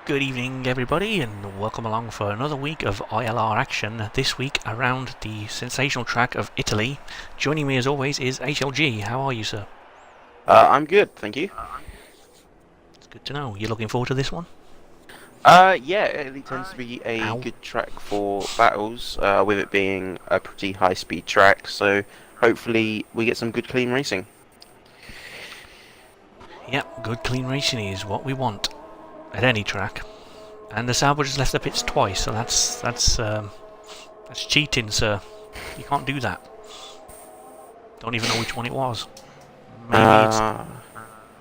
Good evening, everybody, and welcome along for another week of ILR action. This week around the sensational track of Italy. Joining me, as always, is HLG. How are you, sir? I'm good, thank you. It's good to know. You looking forward to this one? Yeah, Italy tends to be a Ow. good track for battles, with it being a pretty high-speed track, so hopefully we get some good clean racing. Yep, good clean racing is what we want at any track. And the Sauber just left the pits twice, so that's cheating, sir. You can't do that. Don't even know which one it was. Maybe it's Uh,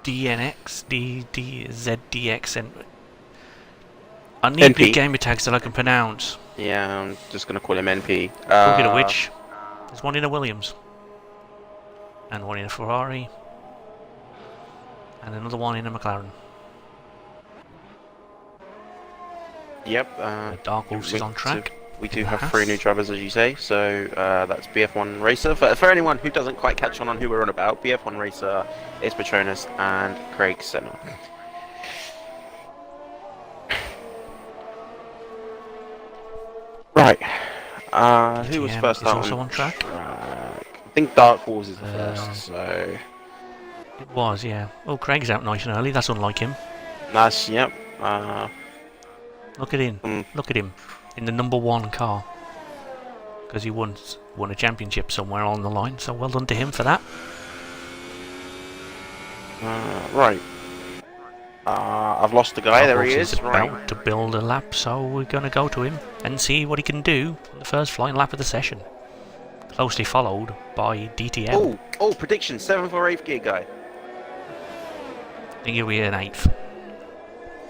DNX, ZDX, and I need big NP. gamer tags that I can pronounce. Yeah, I'm just gonna call him NP. Talking of which, there's one in a Williams, and one in a Ferrari, and another one in a McLaren. Yep. The Dark Horse is on track. We do have three new drivers, as you say. So that's BF1 Racer. For anyone who doesn't quite catch on who we're on about, BF1 Racer is Petronas and Craig Senna. Right. Who was DTM first is out also on track. I think Dark Horse is the first, so... It was, yeah. Oh, Craig's out nice and early. That's unlike him. Nice, yep. Look at him. Look at him. In the #1 car. Because he won a championship somewhere on the line, so well done to him for that. Right. I've lost the guy. There he is. About to build a lap, so we're going to go to him and see what he can do on the first flying lap of the session. Closely followed by DTM. Oh, prediction, 7th or 8th gear guy. I think he'll be an 8th.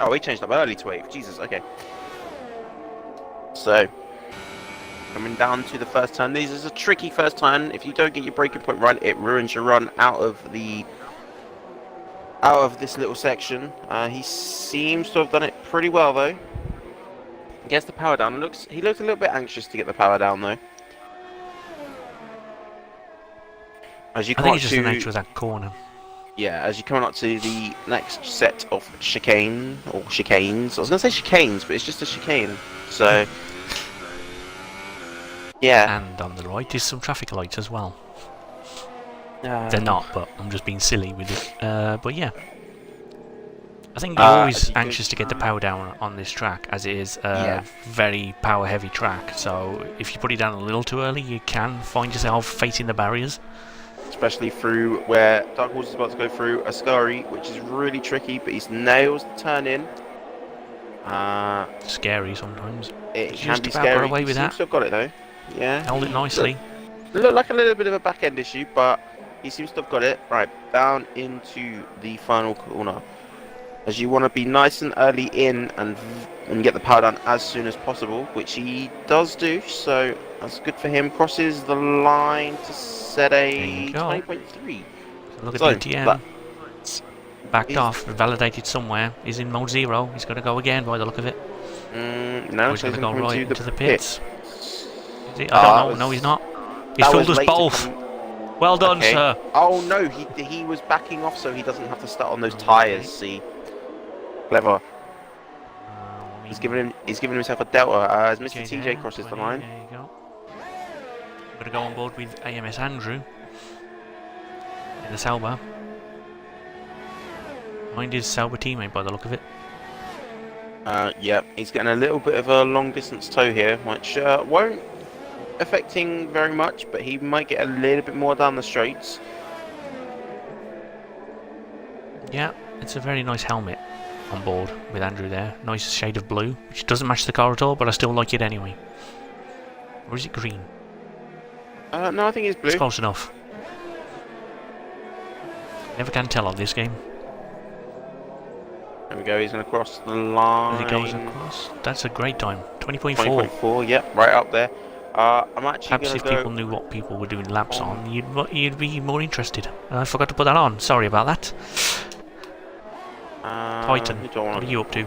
Oh, he changed up early to 8th. Jesus, okay. So, coming down to the first turn. This is a tricky first turn. If you don't get your braking point right, it ruins your run out of this little section. He seems to have done it pretty well, though. Gets the power down. He looks a little bit anxious to get the power down, though. As you I think it's just the nature of that corner. Yeah, as you come up to the next set of chicanes. I was going to say chicanes, but it's just a chicane. So, yeah. And on the right is some traffic lights as well. They're not, but I'm just being silly with it. But yeah. I think you're always anxious to get the power down on this track, as it is a very power-heavy track. So if you put it down a little too early, you can find yourself facing the barriers. Especially through where Dark Horse is about to go through Ascari, which is really tricky, but he's nails the turn in. Scary sometimes. It can be scary. Away with that. Still got it though. Yeah. Held it nicely. Looked like a little bit of a back end issue, but he seems to have got it. Right, down into the final corner. As you want to be nice and early in and get the power down as soon as possible, which he does do, so that's good for him. Crosses the line to set a 20.3. So look at DTM. Backed off, validated somewhere. He's in mode 0. He's going to go again by the look of it. No, he's going to go right into the pits. Is he? I don't know. No, he's not. He's fooled us both. Well done, sir. Oh no, he was backing off so he doesn't have to start on those tyres. See. Clever. He's giving himself a delta as Mr. TJ crosses the line. There you go. I'm going to go on board with AMS Andrew in the Sauber. Mind his Sauber teammate by the look of it. Yeah, he's getting a little bit of a long distance tow here, which won't affect him very much, but he might get a little bit more down the straights. Yeah, it's a very nice helmet on board with Andrew there. Nice shade of blue, which doesn't match the car at all, but I still like it anyway. Or is it green? No, I think it's blue. It's close enough. Never can tell on this game. There we go, he's going to cross the line. As he goes across. That's a great time. 20.4. 20.4, yep, right up there. I'm actually perhaps if people knew what people were doing laps on, you'd be more interested. I forgot to put that on. Sorry about that. Titan, what are you up to?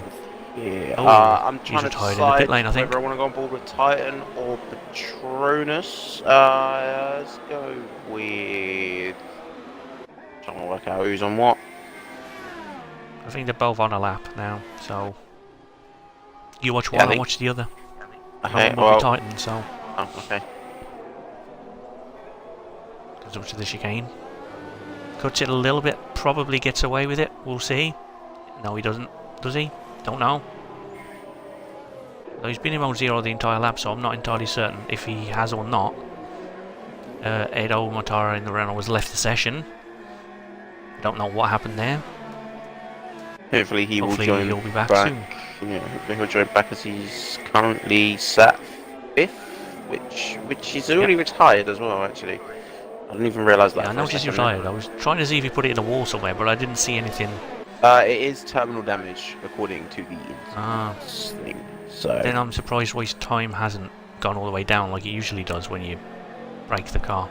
Yeah, I'm trying to decide in the pit lane, I think. whether I want to go on board with Titan or Patronus. Let's go with... Trying to work out who's on what. I think they're both on a lap now, so... You watch one, I watch the other. Okay, I will be Titan, so. Oh, okay. Goes up to the chicane. Cuts it a little bit, probably gets away with it. We'll see. No, he doesn't. Does he? Don't know. Though he's been in mode 0 the entire lap, so I'm not entirely certain if he has or not. Edo Matara in the Renault has left the session. Don't know what happened there. Hopefully he'll be back soon. Yeah, hopefully he'll join back as he's currently sat 5th, which he's already retired as well, actually. I didn't even realise that. Yeah, I noticed he retired. I was trying to see if he put it in a wall somewhere, but I didn't see anything. It is terminal damage, according to the thing. So then I'm surprised why his time hasn't gone all the way down like it usually does when you break the car.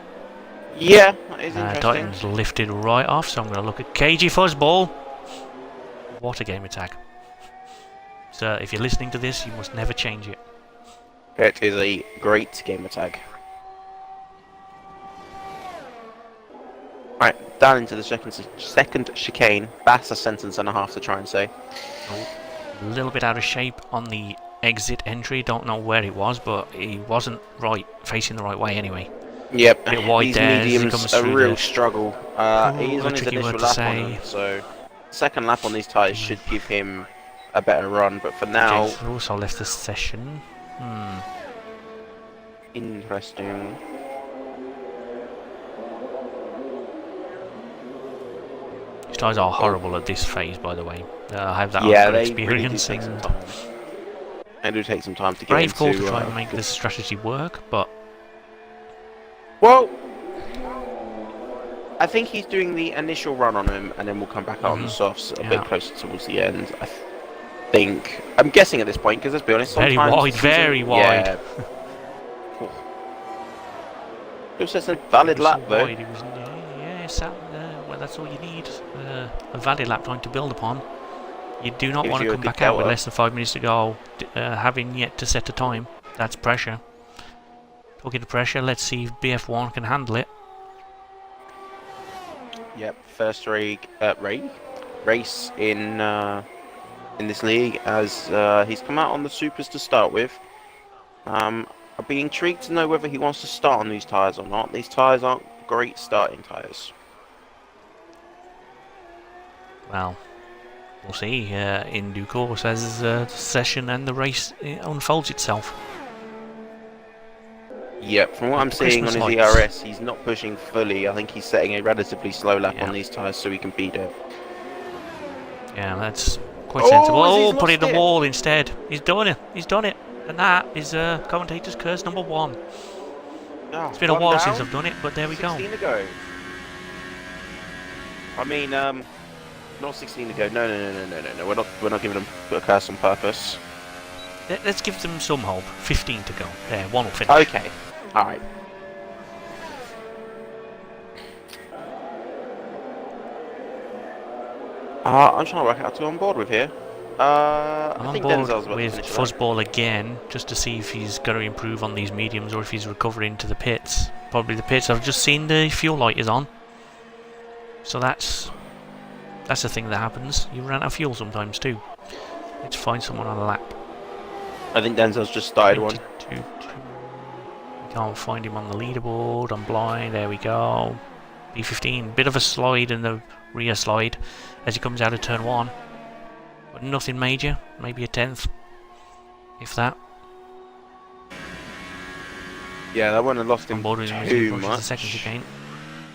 Yeah, that is interesting. Titan's lifted right off, so I'm going to look at KG Fuzzball. What a game attack. So if you're listening to this, you must never change it. It is a great game attack. Right, down into the second chicane. That's a sentence and a half to try and say. A little bit out of shape on the exit entry. Don't know where it was, but he wasn't facing the right way anyway. Yep, a bit wide these there, mediums a real struggle. He's on his initial lap on them, so second lap on these tyres should give him a better run. But for now, James also left the session. Interesting. These tyres are horrible at this phase, by the way. I have that experience. Really do take some time. They do take some time to get brave call to try and make this strategy work, but well, I think he's doing the initial run on him, and then we'll come back out on the softs a bit closer towards the end. I'm guessing at this point, because let's be honest, very wide. Yeah. It was just a valid lap, though. Well, that's all you need. A valid lap time to build upon. You do not want to come back out with less than 5 minutes to go, having yet to set a time. That's pressure. Talking to pressure, let's see if BF1 can handle it. Yep, first race in this league, as he's come out on the supers to start with. I'd be intrigued to know whether he wants to start on these tyres or not. These tyres aren't great starting tyres. Well, we'll see in due course as the session and the race unfolds itself. Yep, from what I'm seeing on his ERS, he's not pushing fully. I think he's setting a relatively slow lap on these tyres so he can beat it. Yeah, that's quite sensible. Oh, put it in the wall instead. He's done it. He's done it. And that is commentator's curse number 1. Oh, it's been a while since I've done it, but there we go. 16 to go. I mean, not 16 to go. No. We're not giving them a curse on purpose. Let's give them some hope. 15 to go. There, 1 will finish. Okay. Alright. I'm trying to work out what to go on board with here. I'm on board with Fuzzball again, just to see if he's going to improve on these mediums or if he's recovering to the pits. Probably the pits. I've just seen the fuel light is on. So that's a thing that happens. You run out of fuel sometimes too. Let's find someone on a lap. I think Denzel's just started one. Can't find him on the leaderboard. I'm blind. There we go. B15. Bit of a slide in the rear slide as he comes out of turn 1. But nothing major. Maybe a 10th. If that. Yeah, that wouldn't have lost him too much. The second chicane.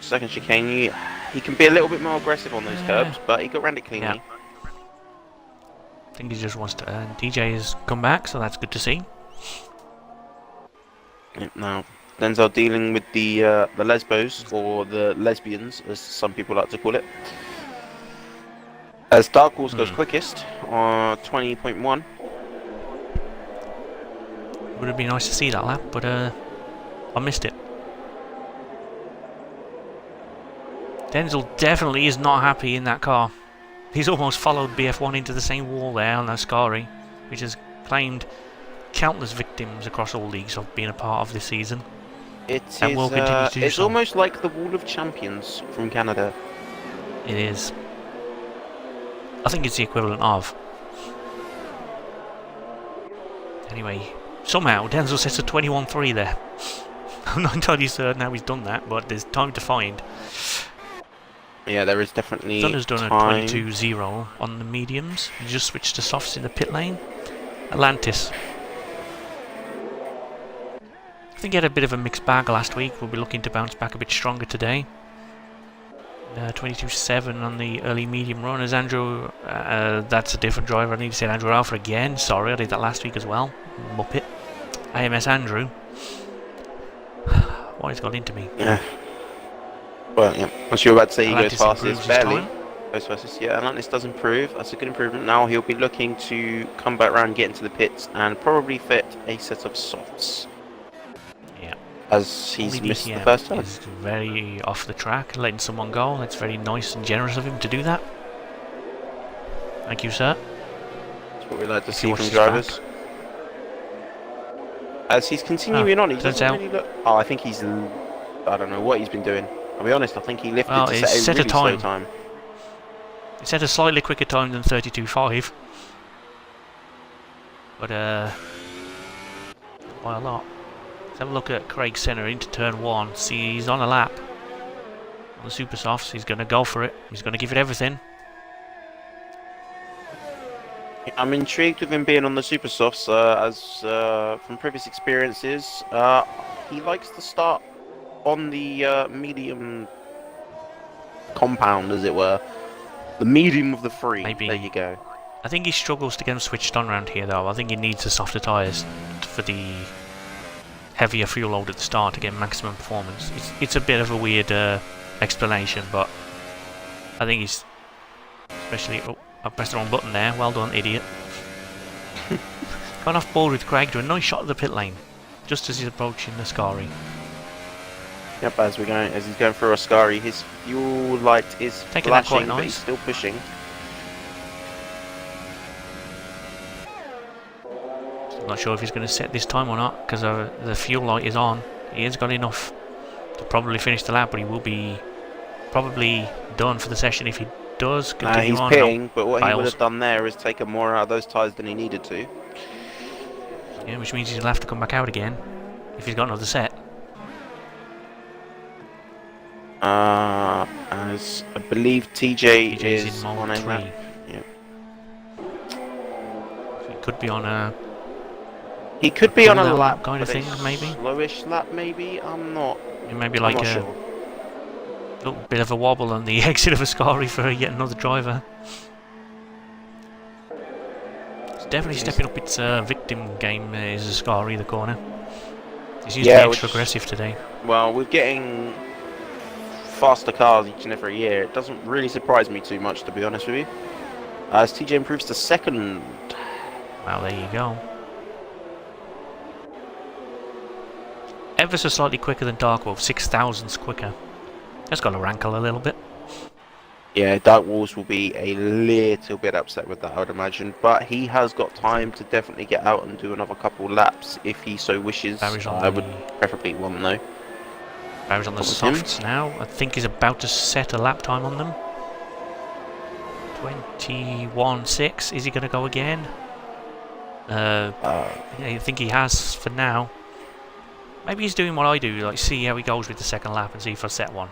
Second chicane, he can be a little bit more aggressive on those curbs, but he got around it cleanly. Yeah. I think he just wants to earn. DJ has come back, so that's good to see. Now, Denzel dealing with the lesbos, or the lesbians, as some people like to call it. As Dark Horse goes quickest, on 20.1. Would have been nice to see that lap, but I missed it. Denzel definitely is not happy in that car. He's almost followed BF1 into the same wall there on Ascari, which has claimed countless victims across all leagues of being a part of this season. It's almost like the Wall of Champions from Canada. It is. I think it's the equivalent of. Anyway, somehow Denzel sets a 21.3 there. I'm not entirely certain how he's done that, but there's time to find. Yeah, there is definitely Thunder's done time. a 22.0 on the mediums. He just switched to softs in the pit lane. Atlantis. I think he had a bit of a mixed bag last week. We'll be looking to bounce back a bit stronger today. 22.7 on the early medium run. As Andrew, that's a different driver. I need to say Andrew Alpha again. Sorry, I did that last week as well. Muppet. AMS Andrew. What has got into me? Yeah. Well, yeah. As you were about to say, he Atlantis goes fastest, barely. time. Goes fastest. Yeah, Atlantis does improve. That's a good improvement. Now he'll be looking to come back around, get into the pits, and probably fit a set of softs. Yeah. As he's Only missed the DTM first time. is very off the track, letting someone go. That's very nice and generous of him to do that. Thank you, sir. That's what we like to If see you from watch drivers. As he's continuing on, he turns doesn't out- really look... Oh, I think he's... I don't know what he's been doing. I'll be honest, I think he lifted Well, to he's set a set a really slow time. time. He set a slightly quicker time than 32.5. But, by a lot. Let's have a look at Craig Senna into turn 1. See, he's on a lap. On the super softs, he's going to go for it. He's going to give it everything. I'm intrigued with him being on the super softs, as from previous experiences, he likes to start on the medium compound, as it were. The medium of the three. Maybe. There you go. I think he struggles to get him switched on around here, though. I think he needs the softer tyres for the heavier fuel load at the start to get maximum performance. It's a bit of a weird explanation, but I think he's... Especially... Oh, I pressed the wrong button there. Well done, idiot. Gone off board with Craig to a nice shot of the pit lane, just as he's approaching the Ascari. Yep, as he's going through Ascari, his fuel light is Taking that quite flashing, but he's nice. still pushing. Not sure if he's going to set this time or not, because the fuel light is on. He has got enough to probably finish the lap, but he will be probably done for the session if he does continue He's on. pitting, but what he would Fails. have done there is taken more out of those tyres than he needed to. Yeah, which means he'll have to come back out again if he's got another set. As I believe TJ TJ's is in on mode a 3. lap. Yeah. So he could be on a He could be on a full lap kind of but a thing, maybe. slowish lap, maybe. I'm not. maybe I'm like not a sure. little bit of a wobble on the exit of Ascari for yet another driver. It's definitely stepping up its victim game. Is Ascari the corner? He seems to be extra aggressive today. Well, we're getting faster cars each and every year. It doesn't really surprise me too much, to be honest with you. As TJ improves to second. Well, there you go. Ever so slightly quicker than Dark Wolf, 6,000ths quicker. That's got to rankle a little bit. Yeah, Dark Wolves will be a little bit upset with that, I would imagine. But he has got time to definitely get out and do another couple laps if he so wishes. I would preferably want though. Barry's on the softs now. I think he's about to set a lap time on them. 21.6. Is he going to go again? I think he has for now. Maybe he's doing what I do, like see how he goes with the second lap and see if I set one.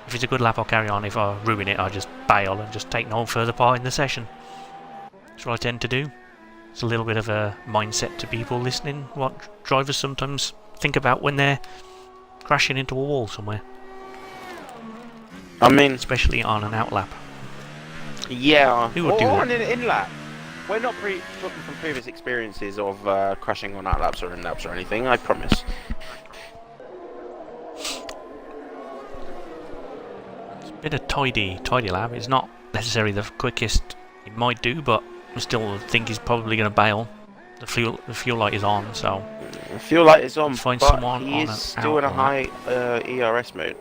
If it's a good lap, I'll carry on. If I ruin it, I'll just bail and just take no further part in the session. That's what I tend to do. It's a little bit of a mindset to people listening, what drivers sometimes think about when they're crashing into a wall somewhere. I mean, especially on an out lap. Yeah, who would do or that? on an in lap. We're not talking from previous experiences of crashing on out laps or in laps or anything, I promise. It's a bit of tidy lap. It's not necessarily the quickest he might do, but I still think he's probably going to bail. The fuel light is on, so the fuel light is on, find but someone he on is an still in a high ERS mode.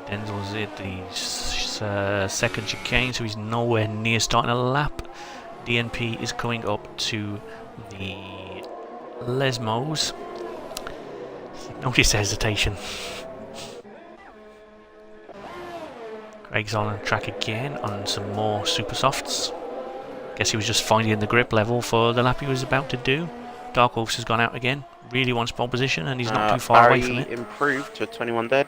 Denzel's at the second chicane, so he's nowhere near starting a lap. DNP is coming up to the Lesmos. Notice hesitation. Craig's on track again on some more super softs. Guess he was just finding the grip level for the lap he was about to do. Dark Horse has gone out again. Really wants pole position, and he's not too far away from it. Improved to 21 dead.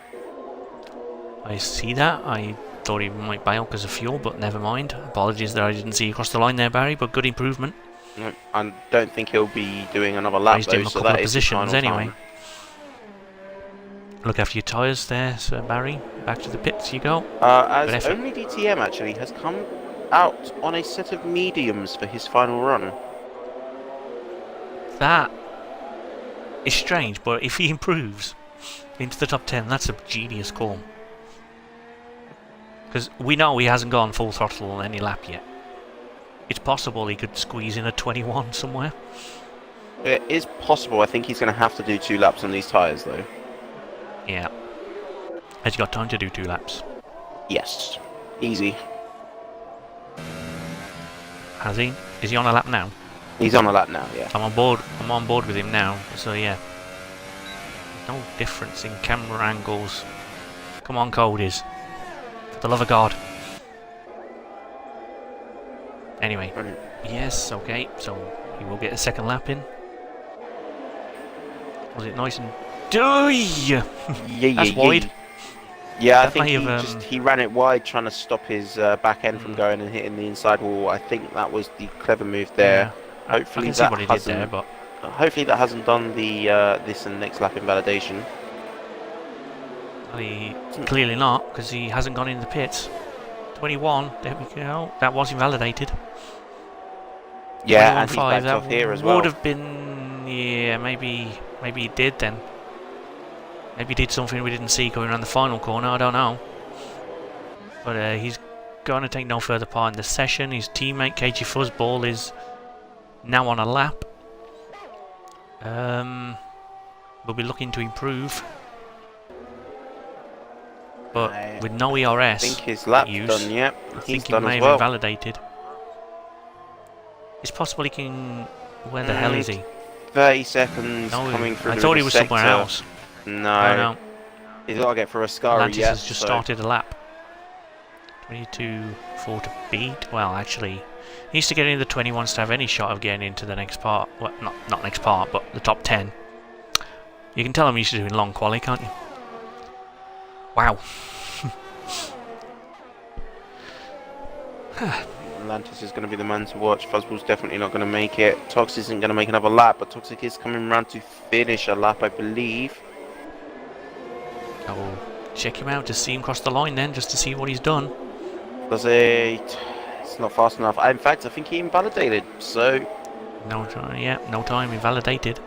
I see that. I thought he might bail because of fuel, but never mind. Apologies that I didn't see you across the line there, Barry, but good improvement. No, I don't think he'll be doing another lap, Raised him a couple of positions anyway. time. Look after your tyres there, Sir Barry. Back to the pits you go. As only DTM actually has come out on a set of mediums for his final run. That is strange, but if he improves into the top 10, that's a genius call. Because we know he hasn't gone full throttle on any lap yet. It's possible he could squeeze in a 21 somewhere. It is possible. I think he's going to have to do 2 laps on these tyres, though. Yeah. Has he got time to do 2 laps? Yes. Easy. Has he? Is he on a lap now? He's on a lap now, yeah. I'm on board with him now, so yeah. No difference in camera angles. Come on, Codies. For the love of God. Anyway. Brilliant. Yes, okay, so he will get a second lap in. Was it nice and... That's wide. Yeah, I That think may he have, he ran it wide trying to stop his back end from going and hitting the inside wall. I think that was the clever move there. Yeah. Hopefully I can see what he did there, but... Hopefully that hasn't done the this and next lap invalidation. Clearly not, because he hasn't gone in the pits. 21, there we go. That was invalidated. Yeah, and he's 21.5, backed off here as well. Would have been... Yeah, maybe he did then. Maybe he did something we didn't see going around the final corner, I don't know. But he's going to take no further part in the session. His teammate, KG Fuzzball, is now on a lap. We'll be looking to improve. But with no ERS I think his lap's use, done, yep. I He's think he done may as have well. invalidated. It's possible he can... Where the hell is he? 30 seconds No, coming through I the thought he was sector. somewhere else. No. No. He's got to get through a Ascari Atlantis yet. has just started a lap. 22.4 to beat. Well, actually, he needs to get into the 21s to have any shot of getting into the next part. Well, not next part, but the top 10. You can tell him he's doing long quali, can't you? Wow. Atlantis is going to be the man to watch. Fuzzball's definitely not going to make it. Tox isn't going to make another lap, but Toxic is coming around to finish a lap, I believe. I will check him out to see him cross the line then, just to see what he's done. Does it? It's not fast enough. In fact, I think he invalidated, so... No time, yeah, no time, invalidated.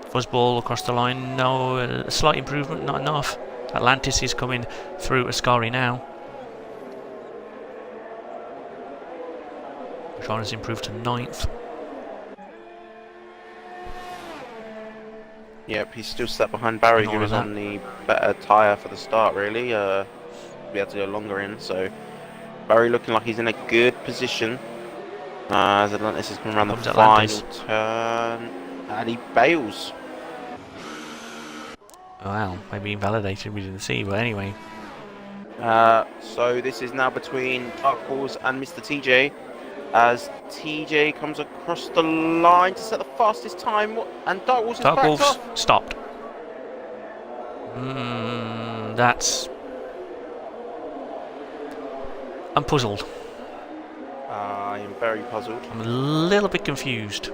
Fuzzball across the line, no, slight improvement, not enough. Atlantis is coming through Ascari now. Sean has improved to 9th. Yep, he's still sat behind Barry, who was on the better tyre for the start, really. We had to go longer in, so Barry looking like he's in a good position. As Atlantis is coming around the final turn, and he bails. Wow, maybe invalidated, we didn't see, but anyway. So this is now between Dark Horse and Mr. TJ. As TJ comes across the line to set the fastest time, and Dark Horse is backed off. Stopped. That's... I'm puzzled. I am very puzzled. I'm a little bit confused.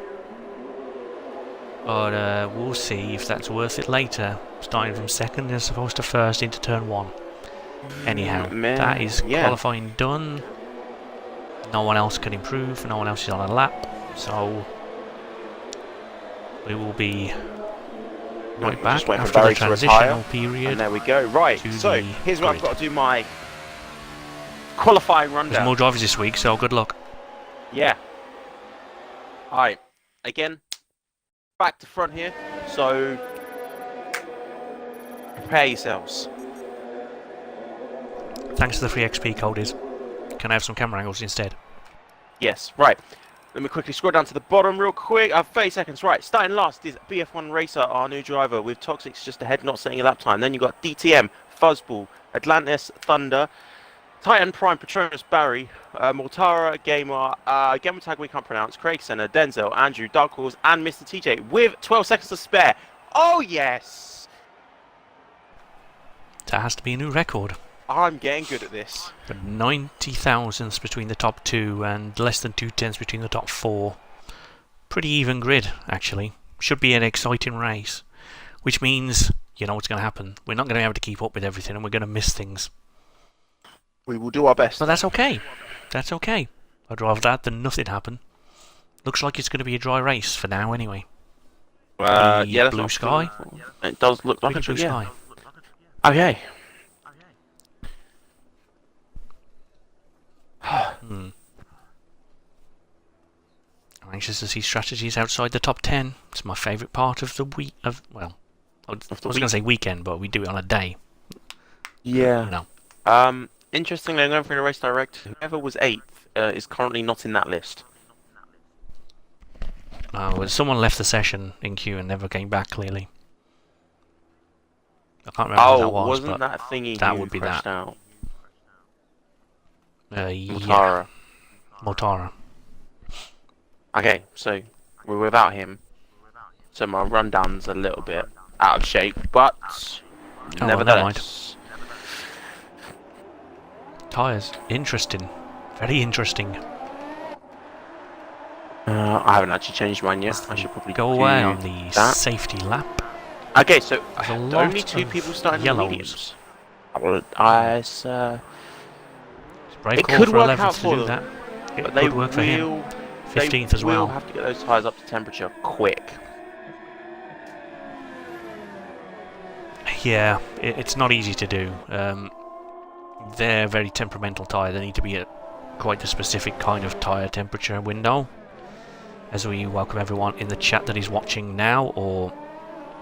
But we'll see if that's worth it later. Starting from second as opposed to first into turn 1. Anyhow, that is qualifying done. No one else can improve, no one else is on a lap, so we will be right back after the transitional period. And there we go. Right, so here's what I've got to do my qualifying rundown. There's more drivers this week, so good luck. Yeah. Alright, again, back to front here, so prepare yourselves. Thanks to the free XP coders. Can I have some camera angles instead? Yes, right. Let me quickly scroll down to the bottom real quick. 30 seconds, right. Starting last is BF1 Racer, our new driver, with Toxics just ahead, not setting a lap time. Then you've got DTM, Fuzzball, Atlantis, Thunder, Titan Prime, Patronus, Barry, Mortara, Gamer, Gamer Tag we can't pronounce, Craig Senna, Denzel, Andrew, Dark Horse, and Mr. TJ with 12 seconds to spare. Oh yes! That has to be a new record. I'm getting good at this. 90 thousandths between the top 2 and less than 2/10 between the top 4. Pretty even grid, actually. Should be an exciting race. Which means, you know what's going to happen. We're not going to be able to keep up with everything and we're going to miss things. We will do our best. But that's okay. That's okay. I'd rather that than nothing happen. Looks like it's going to be a dry race for now anyway. Yeah, that's blue sky. It does look like a blue sky. Okay. I'm anxious to see strategies outside the top 10. It's my favourite part of the week. I was going to say weekend, but we do it on a day. Yeah. No. Interestingly, I'm going through the race direct. Whoever was 8th is currently not in that list. Well, someone left the session in queue and never came back, clearly. I can't remember who that was, wasn't but that thingy that who would be crashed that. out? Yeah. Mortara. Okay, so we're without him. So my rundown's a little bit out of shape, but nevertheless. Tyres. Interesting. Very interesting. I haven't actually changed mine yet. I should probably go away on the safety lap. Okay, so only 2 people starting yellows. mediums. It could work 11th out to for do them, that. It but could work for him. 15th as well. We'll have to get those tyres up to temperature quick. Yeah, it's not easy to do. They're very temperamental tyre. They need to be at quite a specific kind of tyre temperature window. As we welcome everyone in the chat that is watching now, or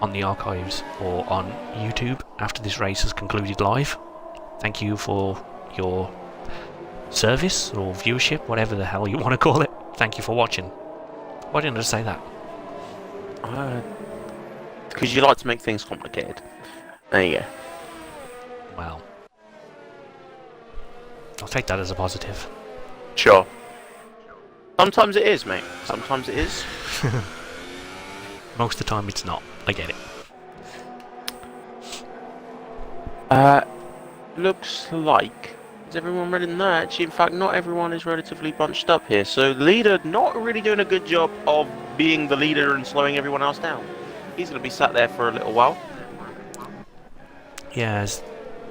on the archives, or on YouTube after this race has concluded live. Thank you for your service or viewership, whatever the hell you want to call it. Thank you for watching. Why didn't I say that? Because you like to make things complicated. There you go. Well, I'll take that as a positive. Sure. Sometimes it is, mate. Sometimes it is. Most of the time it's not. I get it. Looks like... Is everyone ready? No, actually, in fact, not everyone is relatively bunched up here. So the leader not really doing a good job of being the leader and slowing everyone else down. He's going to be sat there for a little while. Yeah,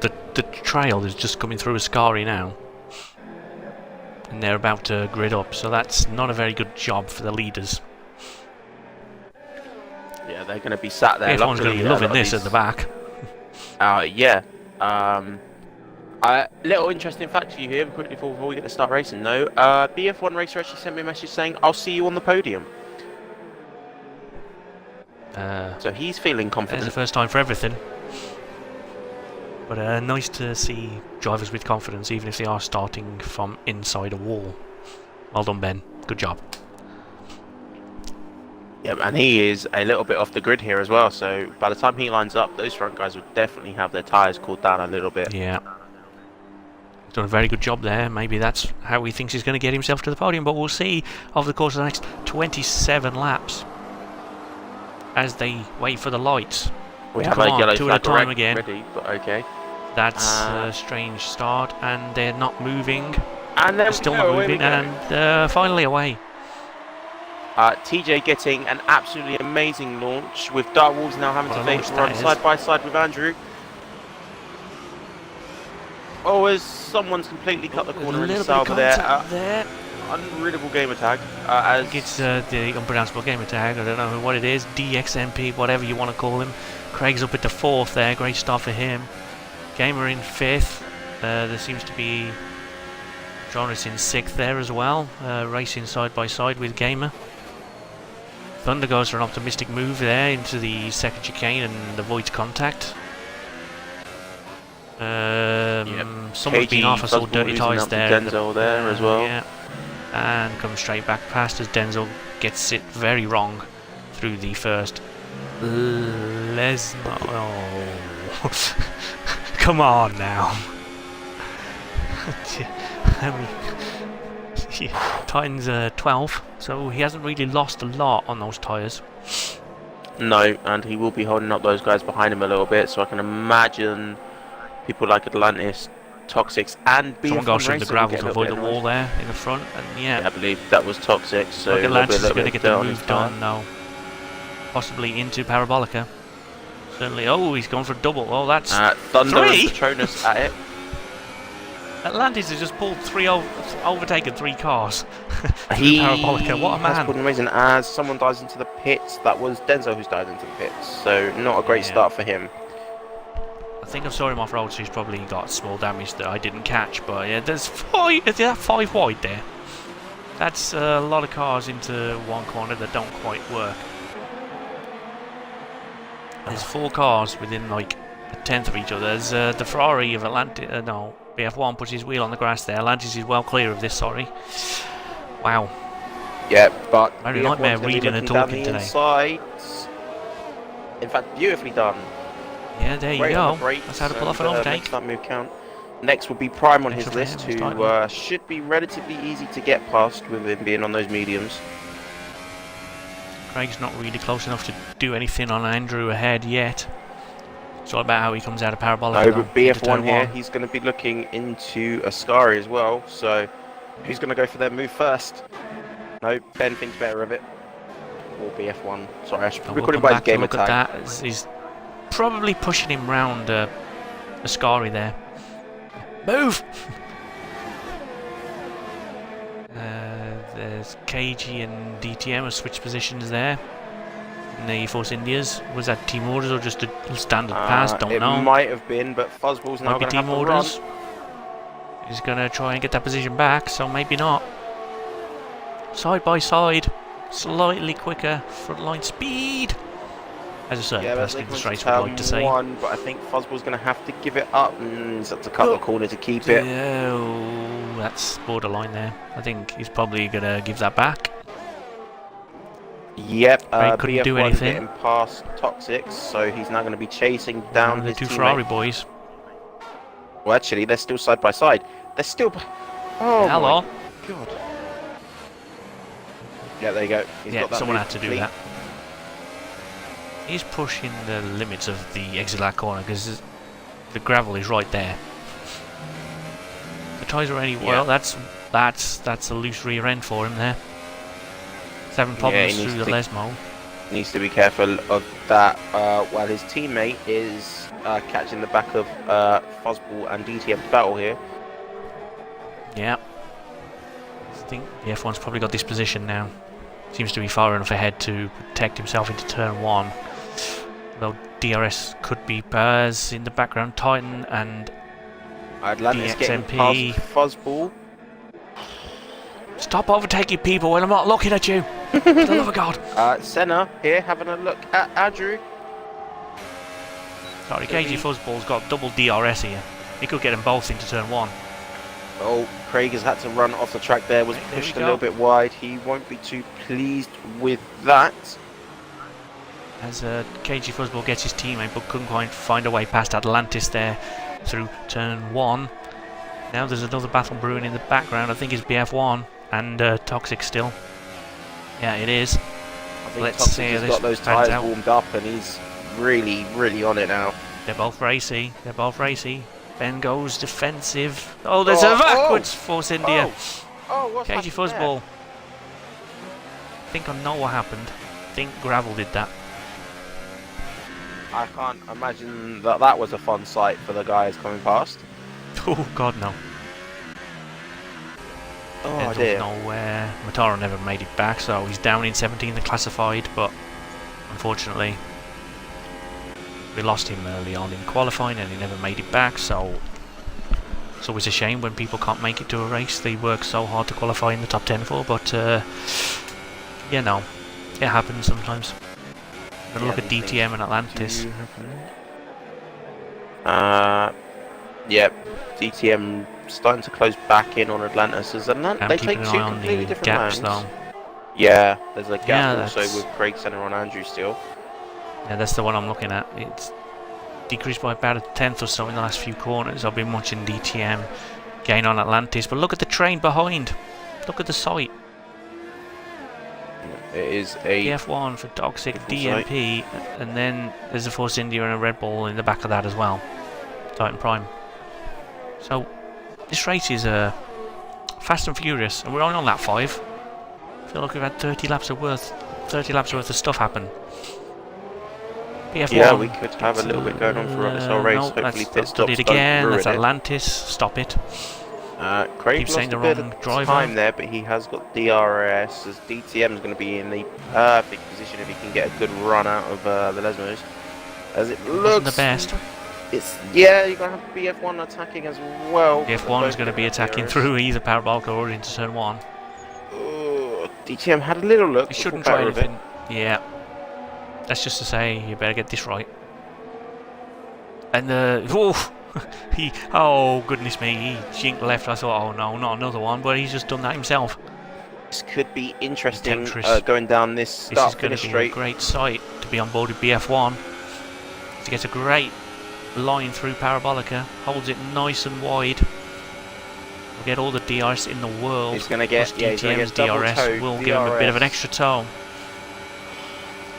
the trail is just coming through Ascari now. And they're about to grid up, so that's not a very good job for the leaders. Yeah, they're going to be sat there. Everyone's going to be loving this at the back. Yeah. Little interesting fact for you here, quickly before we get to start racing though. BF1 racer actually sent me a message saying, "I'll see you on the podium." So he's feeling confident. It's the first time for everything. But nice to see drivers with confidence, even if they are starting from inside a wall. Well done, Ben. Good job. Yeah, and he is a little bit off the grid here as well, so by the time he lines up, those front guys would definitely have their tyres cooled down a little bit. Yeah. He's done a very good job there. Maybe that's how he thinks he's going to get himself to the podium, but we'll see over the course of the next 27 laps as they wait for the lights. We have a yellow two at a flag time again. Ready, but okay. That's a strange start, and they're not moving. And then they're still not moving, and finally away. TJ getting an absolutely amazing launch, with Dark Wolves now having to run side by side with Andrew. Oh, as someone's completely cut the corner in the Sauber there. Unreadable gamer tag. As it's the unpronounceable gamer tag. I don't know what it is. DXMP, whatever you want to call him. Craig's up at the 4th there. Great start for him. Gamer in 5th. There seems to be Jonas in 6th there as well. Racing side by side with Gamer. Thunder goes for an optimistic move there into the second chicane and avoids contact. Someone's been off us all dirty tyres there. Denzel there as well. Yeah. And comes straight back past as Denzel gets it very wrong through the first. Oh. Come on now. I mean, Titan's 12, so he hasn't really lost a lot on those tyres. No, and he will be holding up those guys behind him a little bit, so I can imagine people like Atlantis, Toxics, and BF1 Someone goes through the Racing gravel will to get a avoid little the bit wall there in the front, and yeah, I believe that was Toxic, so like Atlantis is going to get the move move done now. Possibly into Parabolica. Certainly. Oh, he's gone for a double. Oh, that's Thunder 3? and Patronus at it. Atlantis has just pulled overtaken 3 cars. He Parabolica. What a has man. pulled an amazing as someone dives into the pits. That was Denzo who's dived into the pits, so not a great start for him. I think I saw him off road, so he's probably got small damage that I didn't catch. But yeah, there's 5 wide there. That's a lot of cars into one corner that don't quite work. There's 4 cars within like a tenth of each other. There's the Ferrari of Atlantis. No, BF1 puts his wheel on the grass there. Atlantis is well clear of this. Sorry. Wow. Yeah, but Very nightmare reading and talking today. Inside. In fact, beautifully done. Yeah, there you go. That's how to pull off an overtake. That move count. Next would be Prime on his list, who should be relatively easy to get past with him being on those mediums. Craig's not really close enough to do anything on Andrew ahead yet. It's all about how he comes out of Parabolica. No, but BF1 here, he's going to be looking into Ascari as well, so who's going to go for their move first? No, Ben thinks better of it. Or BF1. Sorry, I should be recording by his gamer tag. Look at that. He's probably pushing him round Ascari there. Move! There's KG and DTM have switched positions there. In the Force Indias. Was that team orders or just a standard pass? Don't know. It might have been, but Fuzzball's now going to have to run. He's going to try and get that position back, so maybe not. Side by side, slightly quicker frontline speed. As a certain person in this race would like to say. But I think Fuzzball's going to have to give it up and he's up to cut the corner to keep it. Oh, that's borderline there. I think he's probably going to give that back. Yep, couldn't do anything. Getting past Toxics, so he's now going to be chasing down his 2 teammate. Ferrari boys. Well, actually, they're still side by side. They're still. Oh hello. My God. Yeah, there you go. He's got that someone had to do that. He's pushing the limits of the exit lap corner because the gravel is right there. The tyres are only well. That's a loose rear end for him there. He's having problems through the Lesmo. Needs to be careful of that while his teammate is catching the back of Fuzzball and DTM battle here. Yeah. I think the F1's probably got this position now. Seems to be far enough ahead to protect himself into turn 1. Though DRS could be Baz in the background, Titan and Atlantis getting past Fuzzball. Stop overtaking people when I'm not looking at you! For the love of God! Senna here having a look at Andrew. Sorry, KG Fuzzball's got double DRS here. He could get them both into turn 1. Oh, Craig has had to run off the track there, was pushed a little bit wide. He won't be too pleased with that. As KG Fuzzball gets his teammate, but couldn't quite find a way past Atlantis there through turn 1. Now there's another battle brewing in the background. I think it's BF1 and Toxic still. Yeah, it is. I think Let's Toxic see how has this got those pans tyres out. warmed up and he's really, really on it now. They're both racy. They're both racy. Ben goes defensive. Oh, there's a backwards Force India. What's KG Fuzzball. I think I know what happened. I think gravel did that. I can't imagine that was a fun sight for the guys coming past. Oh God, no. Oh dear. Nowhere. Mataro never made it back, so he's down in 17th and classified, but unfortunately we lost him early on in qualifying and he never made it back, so it's always a shame when people can't make it to a race they work so hard to qualify in the top 10 for, but you know, it happens sometimes. But look at DTM and Atlantis. Yep, DTM starting to close back in on Atlantis as they take 2 completely different gaps lanes. though. Yeah, there's a gap also with Craig Senna on Andrew still. Yeah, that's the one I'm looking at. It's decreased by about a tenth or so in the last few corners. I've been watching DTM gain on Atlantis, but look at the train behind. Look at the sight. It is a The F1 for Toxic, DMP, and then there's a Force India and a Red Bull in the back of that as well. Titan Prime. So this race is fast and furious, and we're only on lap 5. I feel like we've had 30 laps worth of stuff happen. PS4. Yeah, we could have a little bit going on throughout this whole race. No, Hopefully that's pit stops it again. don't That's ruin it. Atlantis. Stop it. Craig Keep lost saying a the bit wrong of driver. time there, but he has got DRS, as DTM is going to be in the perfect position if he can get a good run out of the Lesmos. As it looks, the best. Yeah, you're going to have BF1 attacking as well. The F1 is going to be attacking through either parabolic or into turn 1. DTM had a little look. You shouldn't try anything. Yeah. That's just to say, you better get this right. And oh goodness me, he jinked left. I thought, oh no, not another one, but he's just done that himself. This could be interesting going down this start-finish straight. This is going to be a great sight to be on board with BF1. To get a great line through Parabolica, holds it nice and wide. We'll get all the DRS in the world. He's going to get, DTM's DRS will give him a bit of an extra toe.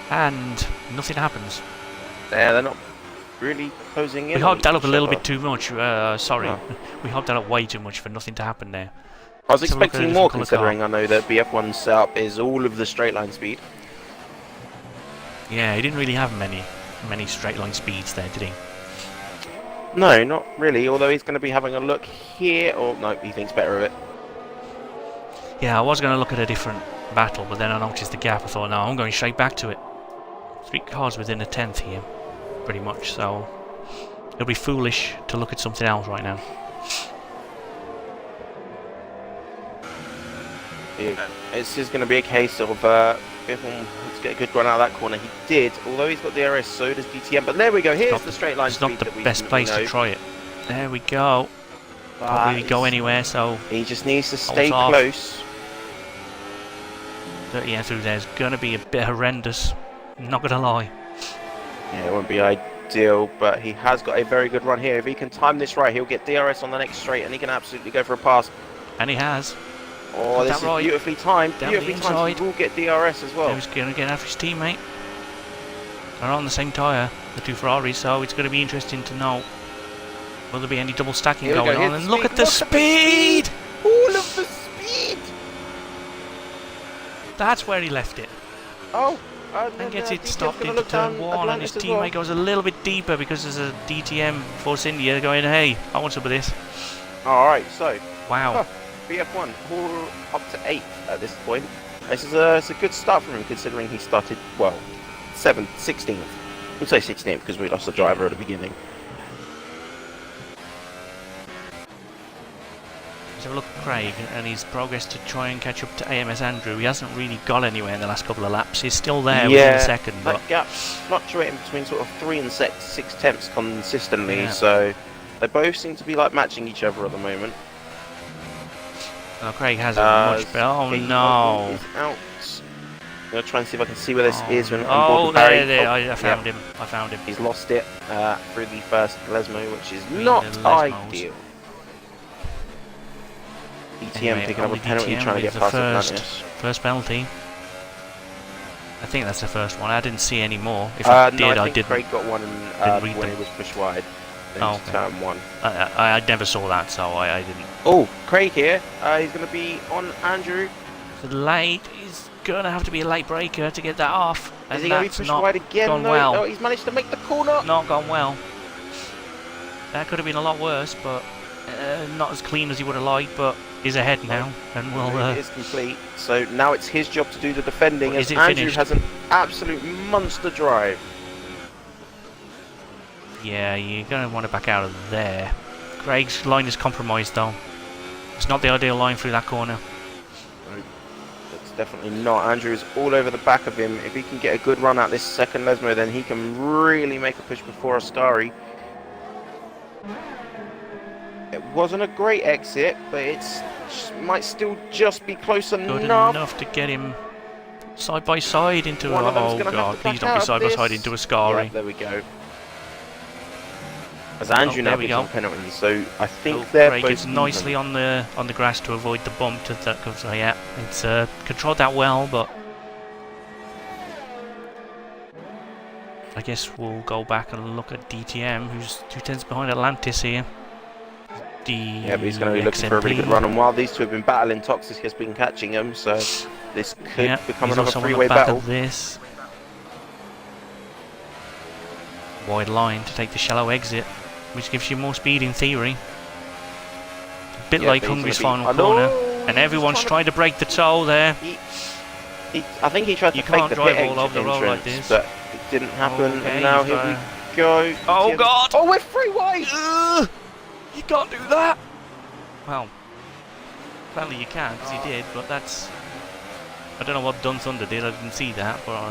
And nothing happens. Yeah, they're not really closing in. We hyped that up a little bit too much. Sorry. We hyped that up way too much for nothing to happen there. I was expecting more, considering I know that BF1's setup is all of the straight line speed. Yeah, he didn't really have many straight line speeds there, did he? No, not really, although he's going to be having a look here. Oh, no, he thinks better of it. Yeah, I was going to look at a different battle, but then I noticed the gap. I thought, no, I'm going straight back to it. 3 cars within a 10th here, pretty much, so it'll be foolish to look at something else right now. Yeah. It's just going to be a case of BF1 to get a good run out of that corner. He did, although he's got DRS, so does DTM. But there we go, here's the straight line speed. It's not the best place to try it. There we go. Can't really go anywhere, so he just needs to stay close. 30 through there is going to be a bit horrendous. Not going to lie. Yeah, it won't be ideal, but he has got a very good run here. If he can time this right, he'll get DRS on the next straight, and he can absolutely go for a pass. And he has. Oh, this is beautifully timed. Beautifully timed. He will get DRS as well. He's going to get after his teammate. They're on the same tyre, the 2 Ferraris, so it's going to be interesting to know. Will there be any double stacking going on? And look at the speed! All of the speed! That's where he left it. Oh! And gets it stopped into turn 1, and his teammate goes a little bit deeper because there's a DTM Force India going, hey, I want some of this. Alright, so. Wow. BF1, up to 8th at this point. This is a good start from him, considering he started, well, 7th, 16th. We'll say 16th because we lost the driver at the beginning. Let's have a look at Craig and his progress to try and catch up to AMS Andrew. He hasn't really got anywhere in the last couple of laps. He's still there within a second. That gap's fluctuating between sort of 3 and 6 tenths consistently, so they both seem to be like matching each other at the moment. Well, Craig has a much better. Oh no! He's out. I'm gonna try and see if I can see where this is. When there! I found him. I found him. He's lost it through the first Lesmo, which is not ideal. DTM picking up a penalty, trying to get past Atlantis. First penalty. I think that's the first one. I didn't see any more. If I did, I didn't. Craig got one when he was pushed wide. Turn 1. I never saw that, so I didn't. Oh, Craig here. He's going to be on Andrew. The late is going to have to be a late breaker to get that off. Is he going to be pushed wide again? Gone well. Oh, he's managed to make the corner. Not gone well. That could have been a lot worse, but not as clean as he would have liked. But he's ahead now, and it is complete. So now it's his job to do the defending. As Andrew finished? Has an absolute monster drive. Yeah, you're going to want to back out of there. Craig's line is compromised though. It's not the ideal line through that corner. It's definitely not. Andrew is all over the back of him. If he can get a good run out this second Lesmo, then he can really make a push before Ascari. It wasn't a great exit, but it might still just be close enough. Good enough to get him side by side into oh god, please don't be side by side into Ascari. Yeah, there we go. As Andrew Oh, now there we picks go. on penalties, so I think Oh, they're Craig both gets nicely on the grass to avoid the bump. That goes. So yeah, it's controlled that well, but I guess we'll go back and look at DTM, who's 2 tenths behind Atlantis here. Yeah, but he's going to be looking for a really good run, and while these two have been battling, Toxic has been catching him, so this could become he's another also three-way on the back battle. of this. Wide line to take the shallow exit, which gives you more speed in theory. A bit like Hungary's final corner, and everyone's trying to break the toe there. I think he tried to fake the pit all over the road like this, but it didn't happen. Okay, and now here we go. Oh God! Oh, we're freeway! You can't do that. Well, apparently you can, because he did. But that's, I don't know what Dun Thunder did. I didn't see that, but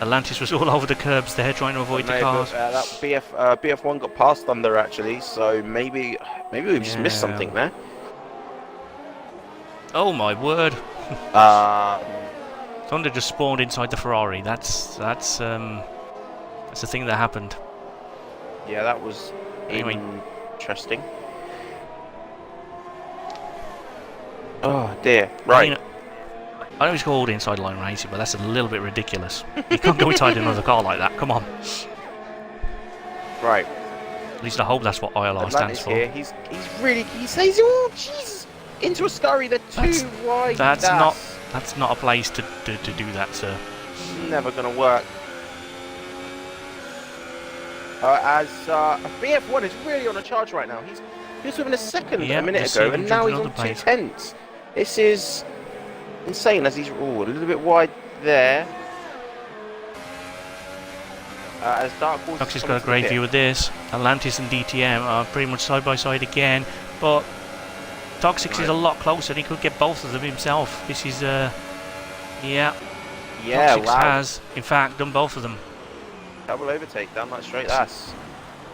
Atlantis was all over the curbs there, trying to avoid the cars. That BF1 got past Thunder actually, so maybe we just missed something there. Oh my word! Thunder just spawned inside the Ferrari. That's the thing that happened. Yeah, that was anyway. Interesting. Oh dear. Right. I know it's called inside line racing, but that's a little bit ridiculous. You can't go inside another car like that. Come on. Right. At least I hope that's what ILR stands for. Here. He says, oh Jesus, into a scurry. They're too wide. That's not a place to do that, sir. Never gonna work. As BF1 is really on a charge right now. He was within a second a minute ago, and now he's on 2 tenths. This is insane. As he's a little bit wide there. As Dark Horse Toxic's got a great view of this. Atlantis and DTM are pretty much side by side again, but Toxic is a lot closer. He could get both of them himself. This is Toxic has in fact done both of them. Double overtake down that straight. That's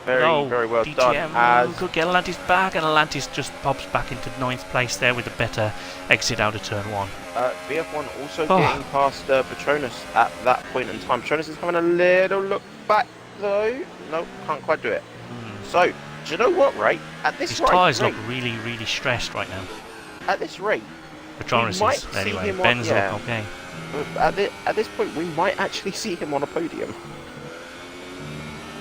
very well DTM done. As could get Atlantis back, and Atlantis just pops back into 9th place there with a better exit out of turn 1. BF1 also getting past Patronus at that point in time. Patronus is having a little look back though. No, can't quite do it. So, do you know what, right? At this his rate, tyres look really stressed right now. At this rate, Patronus is anyway. Ben's up, okay. At this point, we might actually see him on a podium.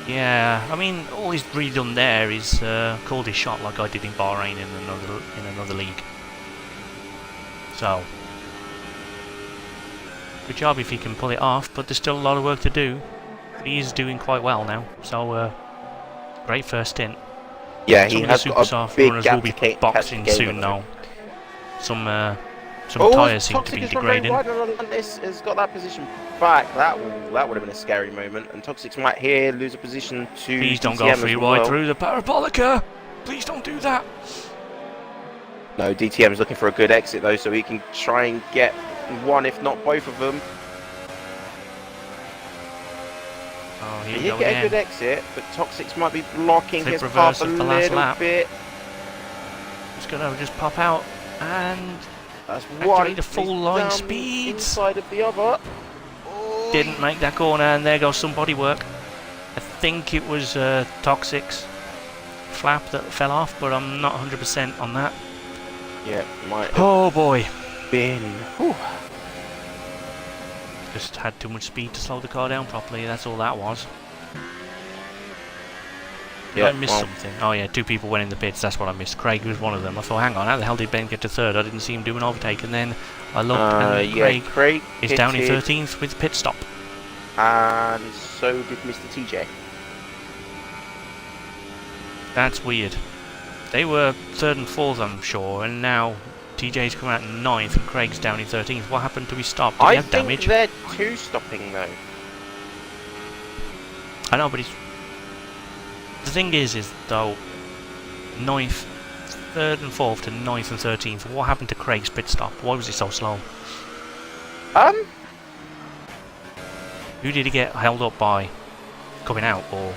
Yeah, I mean, all he's really done there is called his shot like I did in Bahrain in another league. So, good job if he can pull it off, but there's still a lot of work to do. He is doing quite well now, so great first stint. Yeah, he has got a big runners gap will be to boxing soon though. Some tyres seem to be degrading. This has got that position back. That would have been a scary moment. And Toxic might here lose a position to. Please don't go free wide through the parabolica. Please don't do that. No, DTM is looking for a good exit though, so he can try and get one, if not both of them. Oh, here he we go get again. a good exit, but Toxic might be blocking Flip his reverse path a of the last little lap. bit. Just gonna pop out and that's one. The full line speeds inside of the other. Didn't make that corner, and there goes some bodywork. I think it was Toxic's flap that fell off, but I'm not 100% on that. Yeah, might. Oh boy. Been. Whew. Just had too much speed to slow the car down properly. That's all that was. Did I miss something? Oh yeah, 2 people went in the pits. That's what I missed. Craig was one of them. I thought, hang on, how the hell did Ben get to 3rd? I didn't see him do an overtake, and then I looked, and Craig is down in 13th with pit stop. And so did Mr. TJ. That's weird. They were 3rd and 4th, I'm sure, and now TJ's coming out in 9th and Craig's down in 13th. What happened to his stop? Did he have damage? I think they're 2 stopping though. I know, but the thing is though, 9th, 3rd and 4th to 9th and 13th. What happened to Craig's pit stop? Why was it so slow? Who did he get held up by coming out, or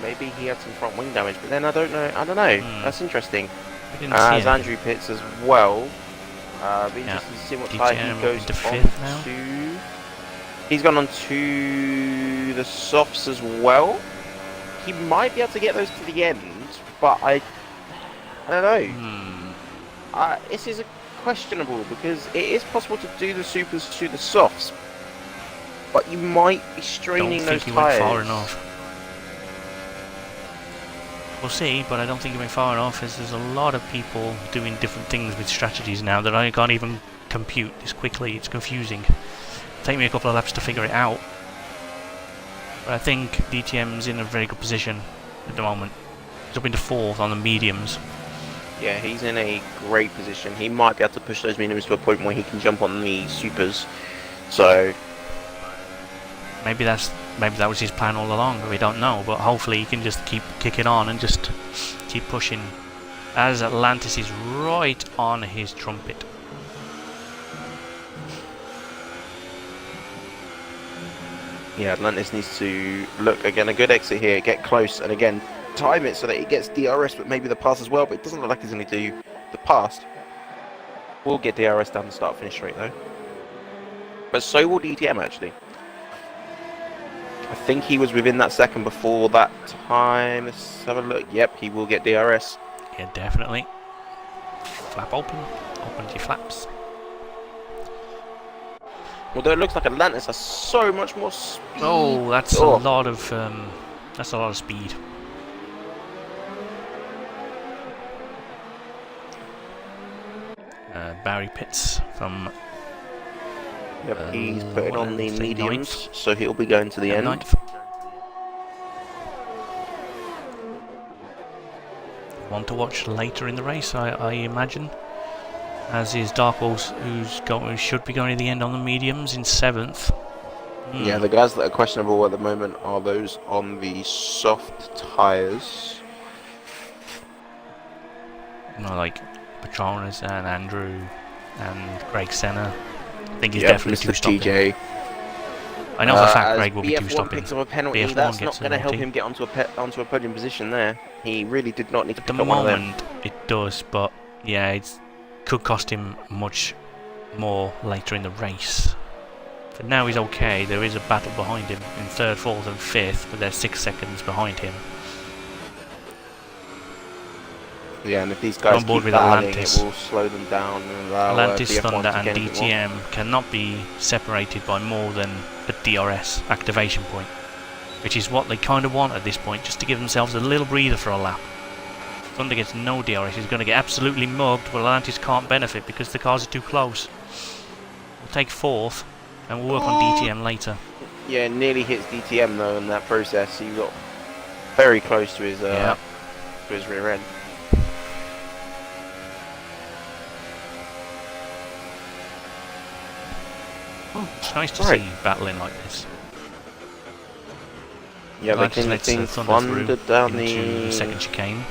maybe he had some front wing damage? But then I don't know. That's interesting. As Andrew pits as well. Be interested to see what tyre he goes to 5th now. He's gone on to the softs as well. he might be able to get those to the end, but I don't know. This is questionable because it is possible to do the supers to the softs, but you might be straining those tyres. Went far enough. We'll see, but I don't think he went far enough, as there's a lot of people doing different things with strategies now that I can't even compute this quickly. It's confusing. It'll take me a couple of laps to figure it out. But I think DTM's in a very good position at the moment. He's up into 4th on the mediums. Yeah, he's in a great position. He might be able to push those mediums to a point where he can jump on the supers. So maybe that was his plan all along. We don't know, but hopefully he can just keep kicking on and just keep pushing. As Atlantis is right on his trumpet. Yeah, Atlantis needs to look again. A good exit here, get close, and again time it so that he gets DRS, but maybe the pass as well. But it doesn't look like he's going to do the pass. We'll get DRS down the start-finish straight though. But so will DTM actually. I think he was within that second before that time. Let's have a look. Yep, he will get DRS. Yeah, definitely. Flap open. Open your flaps. Although it looks like Atlantis has so much more speed. Oh, that's a lot of speed. Barry Pitts from. Yep, he's putting on the mediums, so he'll be going to the end. 9th. One to watch later in the race, I imagine. As is Dark Horse, who should be going to the end on the mediums in 7th. Yeah, the guys that are questionable at the moment are those on the soft tyres. Like Patronus and Andrew and Greg Senna. I think he's definitely two-stopping. TJ. I know for a fact Greg will be BF1 two-stopping. picks up a penalty. That's not going to help him get onto a podium position there. He really did not need to pick up one of them. At the moment, it does, but yeah, it could cost him much more later in the race. But now he's okay. There is a battle behind him in 3rd, 4th and 5th, but they're 6 seconds behind him. Yeah, and if these guys keep battling, it will slow them down and allow Atlantis, BF1 Thunder to and DTM cannot be separated by more than a DRS activation point, which is what they kind of want at this point, just to give themselves a little breather for a lap. Thunder gets no DRS, he's going to get absolutely mugged, but Atlantis can't benefit because the cars are too close. We'll take 4th, and we'll work on DTM later. Yeah, nearly hits DTM though in that process. He got very close to his rear end. It's nice to see battling like this. Yeah, they can Thunder down the second chicane.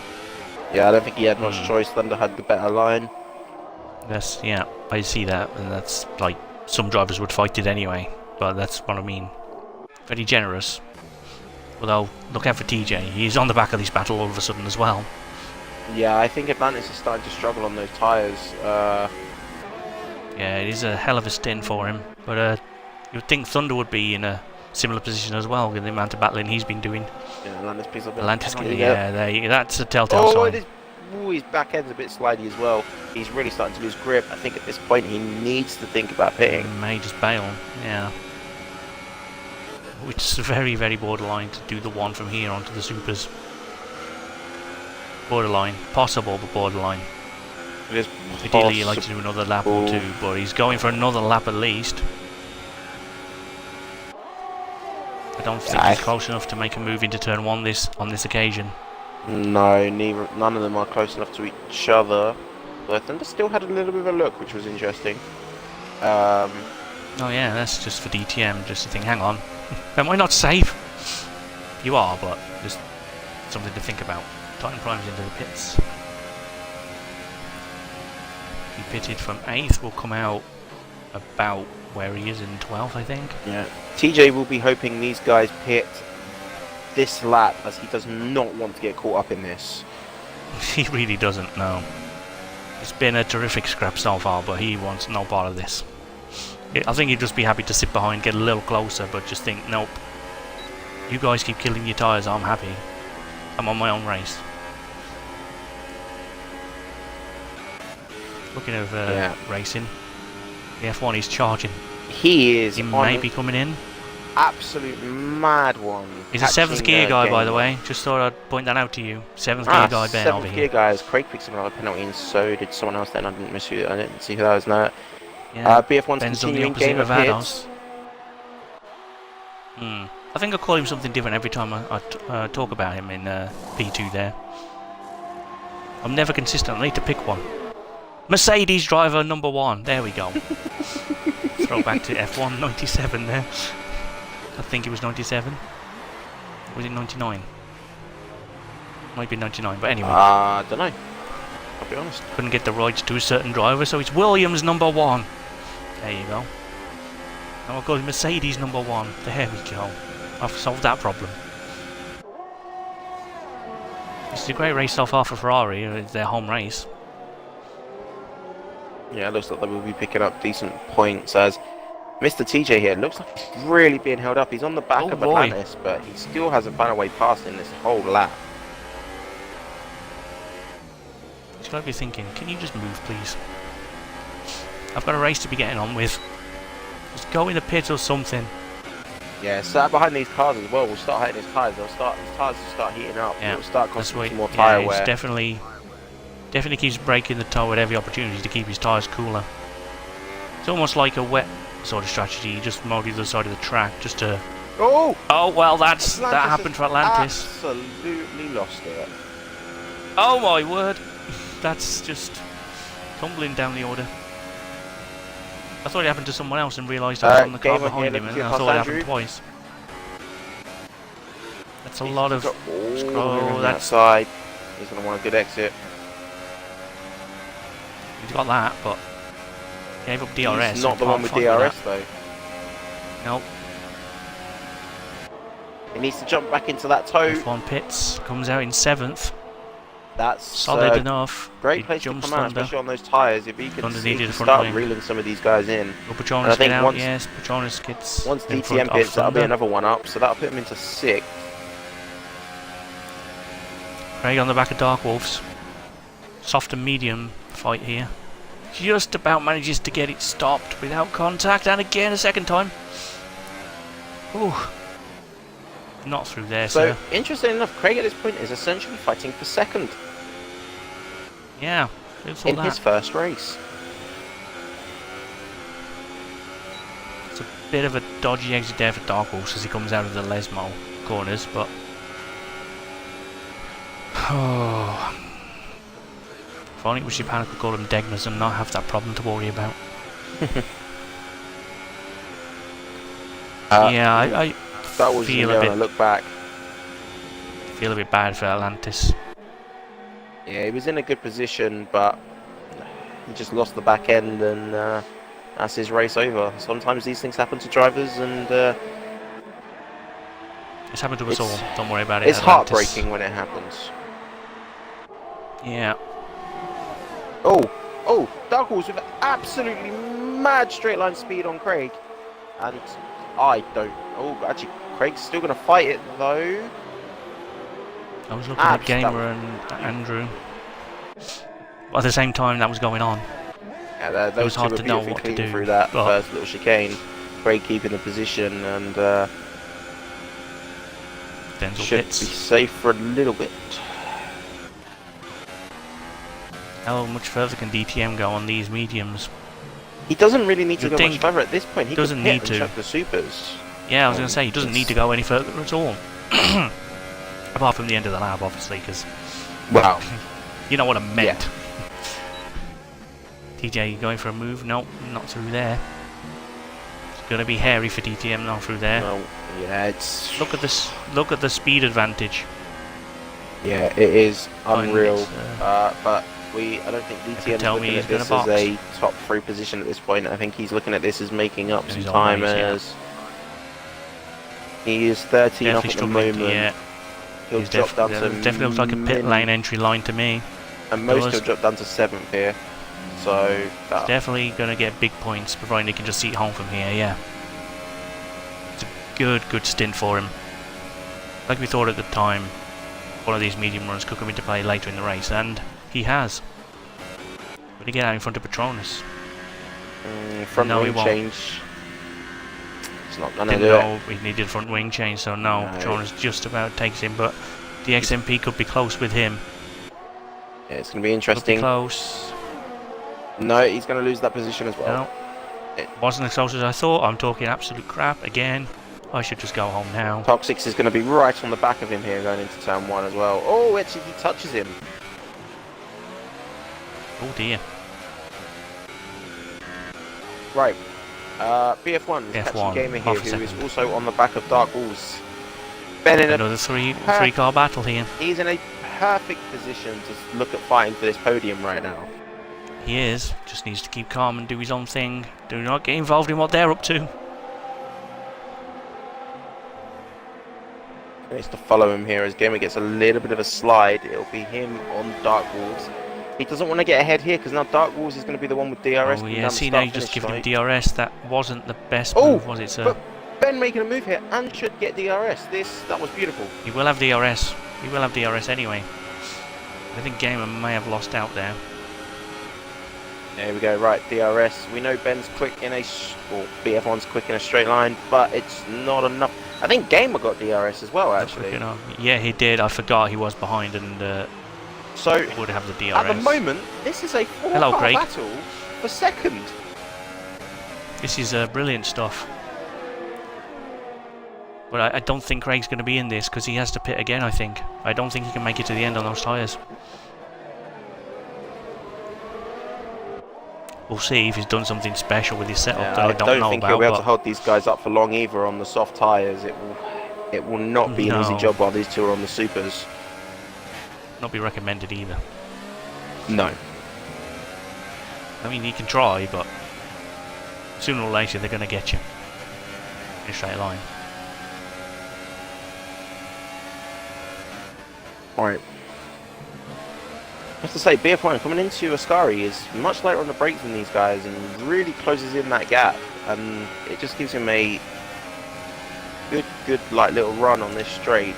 Yeah, I don't think he had much choice. Thunder had the better line. Yes, yeah, I see that, and that's like some drivers would fight it anyway. But that's what I mean. Very generous. Although, look out for TJ. He's on the back of this battle all of a sudden as well. Yeah, I think Atlantis is starting to struggle on those tyres. Yeah, it is a hell of a stint for him, but you would think Thunder would be in a similar position as well with the amount of battling he's been doing. Yeah, Atlantis picks up Atlantis, that's a telltale sign. His back end's a bit slidey as well. He's really starting to lose grip. I think at this point he needs to think about pitting. He may just bail, yeah. Which is very, very borderline to do the one from here onto the supers. Borderline. Possible, but borderline. It is Ideally, you'd like to do another lap or two, but he's going for another lap at least. I don't think he's close enough to make a move into turn 1 on this occasion. No, none of them are close enough to each other. But Thunder still had a little bit of a look, which was interesting. Oh yeah, that's just for DTM, just to think, hang on, am I not safe? You are, but just something to think about. Titan Prime's into the pits. He pitted from 8th, will come out about where he is in 12th, I think. Yeah. TJ will be hoping these guys pit this lap, as he does not want to get caught up in this. He really doesn't, no. It's been a terrific scrap so far, but he wants no part of this. I think he'd just be happy to sit behind, get a little closer, but just think, nope. You guys keep killing your tyres, I'm happy. I'm on my own race. Looking over racing. The F1 is charging. He is. He may be coming in. Absolute mad one. He's a 7th gear guy, by the way. Just thought I'd point that out to you. 7th gear guy, Ben, over here. 7th gear guys. Craig picked up another penalty, and so did someone else. Then I didn't see who that was. No. Yeah. BF1's Ben's on the continuing opposite game of of Vados. hits. I think I call him something different every time I talk about him in P2 there. I'm never consistent. I need to pick one. Mercedes driver number 1. There we go. Throw back to F1 97 there. I think it was 97. Was it 99? Might be 99, but anyway. I don't know. I'll be honest. Couldn't get the rights to a certain driver, so it's Williams number 1. There you go. Now I'll call him Mercedes number 1. There we go. I've solved that problem. This is a great race so far for Ferrari. It's their home race. Yeah, it looks like they will be picking up decent points as Mr. TJ here looks like he's really being held up. He's on the back of Atlantis, but he still hasn't found a way past in this whole lap. He's got to be thinking, can you just move, please? I've got a race to be getting on with. Just go in the pit or something. Yeah, sat behind these cars as well. We'll start hitting his tyres. His tyres will start heating up. Yeah, it'll start costing more tyre wear. Definitely keeps breaking the tyre with every opportunity to keep his tyres cooler. It's almost like a wet sort of strategy. You just mow to the side of the track just to. Oh well, that happened to Atlantis. Absolutely lost it. Oh my word! That's just tumbling down the order. I thought it happened to someone else and realised I was on the car behind him, and I thought it happened twice. That's a lot of scroll. That side. He's going to want a good exit. He's got that, but gave up DRS. He's not the one with DRS though. Nope. He needs to jump back into that toe. F1 pits, comes out in 7th. That's solid enough. Great place to come out, especially on those tyres. If he can start reeling some of these guys in. Will Petronas get out? Yes, Petronas gets. Once DTM pits, that'll be another one up, so that'll put him into 6th. Craig on the back of Dark Wolves. Soft and medium fight here. Just about manages to get it stopped without contact, and again a second time. Ooh. Not through there, so, sir. Interesting enough, Craig at this point is essentially fighting for 2nd. Yeah, in his first race. It's a bit of a dodgy exit there for Dark Horse as he comes out of the Lesmo corners, but if only it was Japan could call them Degmas and not have that problem to worry about. Yeah, I feel a bit. Look back. Feel a bit bad for Atlantis. Yeah, he was in a good position, but he just lost the back end, and that's his race over. Sometimes these things happen to drivers, and it's happened to us all. Don't worry about it. It's heartbreaking when it happens. Yeah. Oh, Dark Horse with absolutely mad straight line speed on Craig, and I don't. Oh, actually, Craig's still going to fight it though. I was looking at Gamer and Andrew. But at the same time that was going on. Yeah, it was hard to know what to do. Through that first little chicane, Craig keeping the position and should be safe for a little bit. How much further can DTM go on these mediums? He doesn't really need to go much further at this point. He doesn't need to check the supers. Yeah, I was going to say he doesn't need to go any further at all. Apart from the end of the lap, obviously, because wow, you know what I meant. Yeah. TJ going for a move? Nope, not through there. It's going to be hairy for DTM now through there. No, yeah, it's. Look at this. Look at the speed advantage. Yeah, it is unreal. But I don't think DTM is looking at this as a top 3 position at this point. I think he's looking at this as making up some time as he is 13 off at the moment. Yeah. He'll drop down to definitely looks like a pit lane entry line to me. And most will drop down to 7th here. So definitely going to get big points, providing he can just see it home from here. Yeah, it's a good stint for him. Like we thought at the time, one of these medium runs could come into play later in the race, and he has. Will he get out in front of Patronus? Front No, wing he won't. change. It's not gonna Didn't do know it. he needed front wing change, so no. No. Patronus just about takes him, but the XMP could be close with him. Yeah, it's gonna be Could be interesting. close. No, he's gonna lose that position as well. No. Wasn't as close as I thought. I'm talking absolute crap again. I should just go home now. Toxics is going to be right on the back of him here going into turn 1 as well. Oh, actually he touches him. Oh dear. Right. BF1 is catching Gamer here, who is also on the back of Dark Wolves. Ben in Another three-car battle here. He's in a perfect position to look at fighting for this podium right now. He is. Just needs to keep calm and do his own thing. Do not get involved in what they're up to. He needs to follow him here as Gamer gets a little bit of a slide. It'll be him on Dark Wolves. He doesn't want to get ahead here because now Dark Wolves is going to be the one with DRS. Oh yeah, see now you just giving him DRS. That wasn't the best move, was it, sir? But Ben making a move here and should get DRS. That was beautiful. He will have DRS. He will have DRS anyway. I think Gamer may have lost out there. There we go, right, DRS. We know Ben's quick in BF1's quick in a straight line, but it's not enough. I think Gamer got DRS as well, actually. Yeah, he did. I forgot he was behind and so would have the DRS. At the moment, this is a 4-car battle for second. This is brilliant stuff. But I don't think Craig's going to be in this because he has to pit again, I think. I don't think he can make it to the end on those tyres. We'll see if he's done something special with his setup that I don't know don't think about. He'll be able to hold these guys up for long either on the soft tyres. It will not be an easy job while these two are on the supers. Not be recommended either. No. I mean, you can try, but sooner or later they're going to get you in a straight line. Alright. I have to say, BF1 coming into Ascari is much lighter on the brakes than these guys and really closes in that gap, and it just gives him a good like little run on this straight.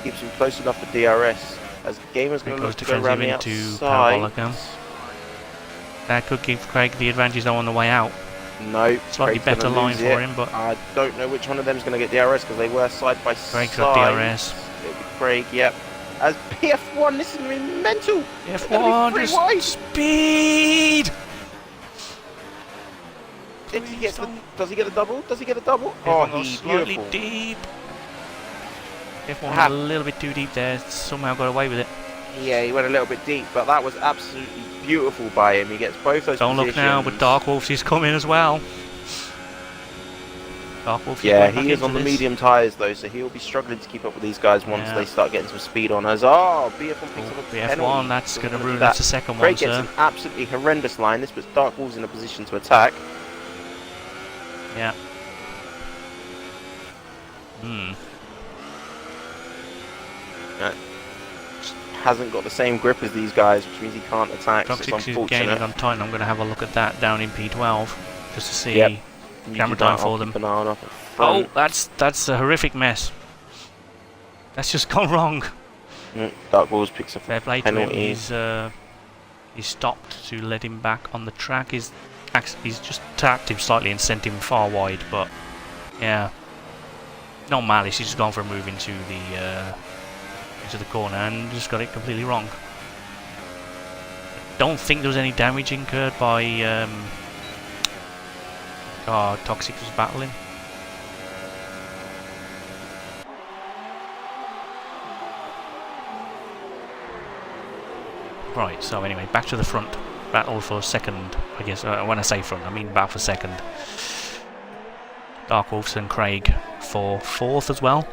Keeps him close enough for DRS as Gamer's going to look to go around the outside. That could give Craig the advantage though on the way out. No, slightly better line for him, but I don't know which one of them is going to get DRS because they were side by side. Craig's got DRS. It'll be Craig, yep. As PF1, this is going to be mental. PF1, just speed. Does he get the double? Does he get a double? Oh, he's slightly deep. PF1 a little bit too deep there. Somehow got away with it. Yeah, he went a little bit deep, but that was absolutely beautiful by him. He gets both those Don't positions. look now, but Dark Wolves is coming as well. Dark Wolves. Yeah, he is on the medium tyres though, so he'll be struggling to keep up with these guys once they start getting some speed on us. Oh, BF1 picks up a penalty. BF1, that's going to ruin. That's the second one, sir. Craig gets an absolutely horrendous line. This puts Dark Wolves in a position to attack. Yeah. Hasn't got the same grip as these guys, which means he can't attack. Toxic is gaining on time. I'm going to have a look at that down in P12 just to see camera time for them. Oh, that's a horrific mess. That's just gone wrong. Dark Wolves picks up fair play to him. He's stopped to let him back on the track. He's just tapped him slightly and sent him far wide, but yeah, no malice. He's just gone for a move into the corner and just got it completely wrong. Don't think there was any damage incurred by Toxic was battling. Right, so anyway, back to the front. Battle for second, I guess. When I say front, I mean battle for second. Dark Wolves and Craig for fourth as well.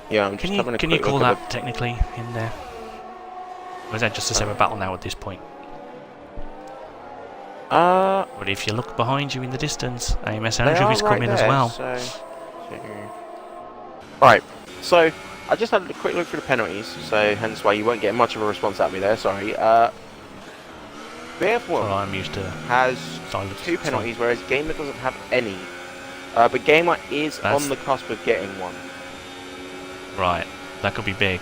Yeah, I'm just having a Can you call that technically in there? Or is that just a separate battle now at this point? But if you look behind you in the distance, AMS Andrew is coming as well. Right, so I just had a quick look through the penalties, so hence why you won't get much of a response at me there, sorry. BF1 I'm used to has 2 penalties, whereas Gamer doesn't have any. But Gamer is on the cusp of getting one. Right, that could be big.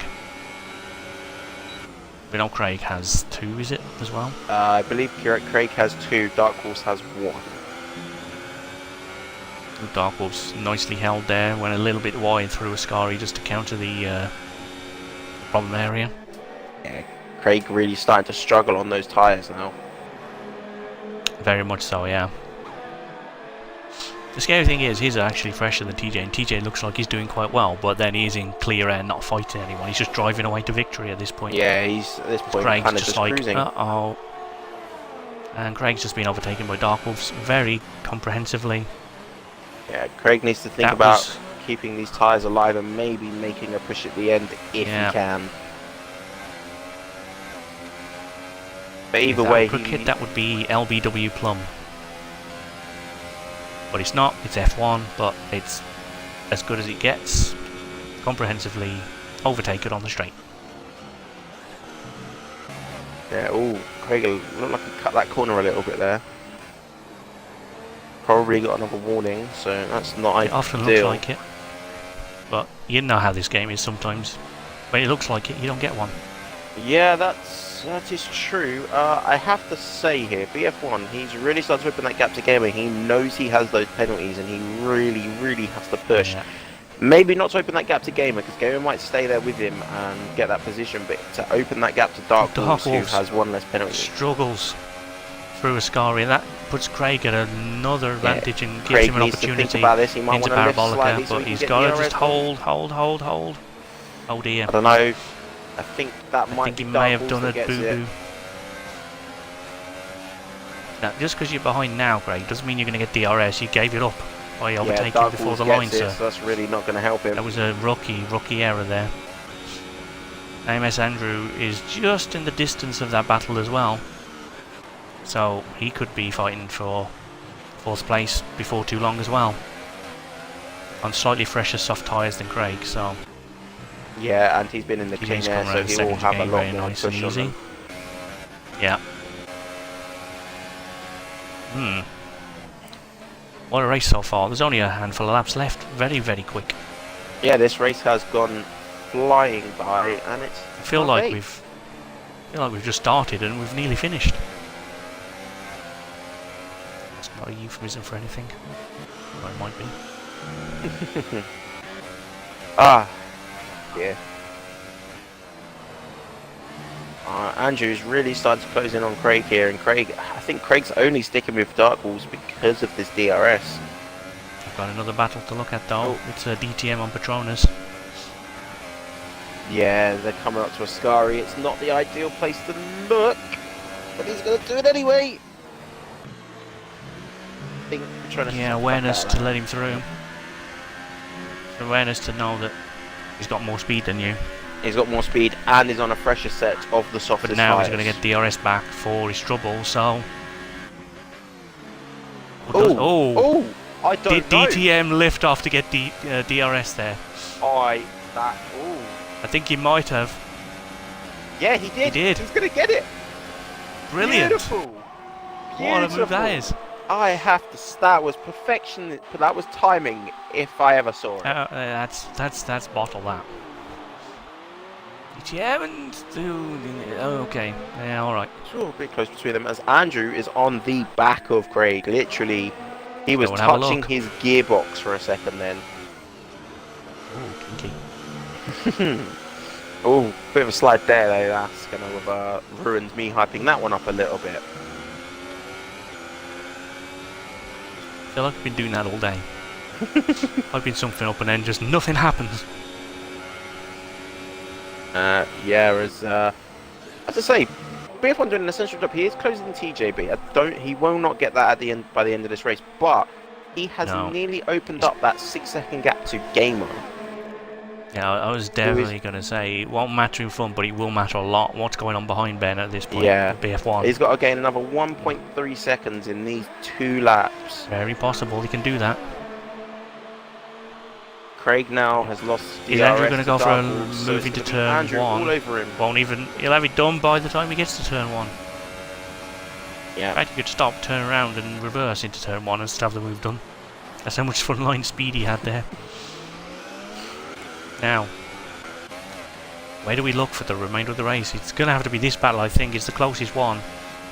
We know Craig has 2, is it, as well? I believe Craig has 2, Dark Horse has 1. Dark Wolf's nicely held there, went a little bit wide through Ascari just to counter the problem area. Yeah, Craig really starting to struggle on those tyres now. Very much so, yeah. The scary thing is, he's actually fresher than TJ, and TJ looks like he's doing quite well, but then he's in clear air, not fighting anyone. He's just driving away to victory at this point. Yeah, he's at this point Craig's kind of just like, cruising. uh-oh. And Craig's just been overtaken by Dark Wolves very comprehensively. Yeah, Craig needs to think about keeping these tyres alive and maybe making a push at the end if he can. But either way, that would be LBW Plum. But it's not, it's F1, but it's as good as it gets. Comprehensively overtaken on the straight. Yeah, oh, Craig looked like he cut that corner a little bit there. Probably got another warning, so that's not ideal. It often looks like it. But you know how this game is sometimes. When it looks like it, you don't get one. Yeah, that is true. I have to say here, BF1, he's really started to open that gap to Gamer. He knows he has those penalties and he really, really has to push. Yeah. Maybe not to open that gap to Gamer, because Gamer might stay there with him and get that position, but to open that gap to Dark Wolves, who has 1 less penalty. Struggles through Ascari, and that puts Craig at another advantage and gives Craig him an opportunity to think about this. He might into want to lift Parabolica, slightly so but he he's can got get to the just DRS hold. Oh dear. I don't know. I think that I might think be he Dark may have Wolves done a that gets boo-boo. it. Now, just because you're behind now, Craig, doesn't mean you're going to get DRS. You gave it up by overtaking Dark before Wolves the line, gets it, sir. so that's really not going to help him. That was a rookie error there. AMS Andrew is just in the distance of that battle as well. So he could be fighting for 4th place before too long as well. On slightly fresher soft tyres than Craig, so... Yeah, and he's been in the clean air, so he will have a lot more nice and push on easy. them. Yeah. What a race so far. There's only a handful of laps left. Very, very quick. Yeah, this race has gone flying by, and it's... I feel like we've just started and we've nearly finished. It's not a euphemism for anything. Well, it might be. Ah, yeah. Andrew's really started to close in on Craig here, and I think Craig's only sticking with Dark Wolves because of this DRS. I've got another battle to look at though. It's a DTM on Patronus. Yeah, they're coming up to Ascari. It's not the ideal place to look, but he's going to do it anyway. I think Patronus awareness to let him through. Awareness to know that he's got more speed than you. He's got more speed and is on a fresher set of the softest But now tires. he's going to get DRS back for his trouble, so... I don't know. Did DTM lift off to get DRS there? I think he might have. Yeah, he did. He did. He's going to get it. Brilliant. Beautiful. What a move that is. I have to... That was perfection. That was timing, if I ever saw it. That's bottle that. Okay. Yeah, alright. Sure, a bit close between them as Andrew is on the back of Craig. Literally, he was touching his gearbox for a second then. Oh, kinky. Oh, bit of a slide there though. That's going to have ruined me hyping that one up a little bit. I feel like I've been doing that all day. Hyping something up and then just nothing happens. Yeah, as I say, BF1 doing an essential job. He is closing TJB. He will not get that at the end by the end of this race, but he has nearly opened up that 6-second gap to Gamer. Yeah, I was definitely going to say it won't matter in front, but it will matter a lot. What's going on behind Ben at this point? Yeah, BF1. He's got to gain another 1.3 seconds in these 2 laps. Very possible he can do that. Craig now has lost DRS. Is Andrew going to go for a Wolves, move into turn Andrew 1? All over him. He'll have it done by the time he gets to turn 1. Yeah. In fact, he could stop, turn around and reverse into turn 1 and still have the move done. That's how much front line speed he had there. Now, Where do we look for the remainder of the race? It's going to have to be this battle, I think. It's the closest one.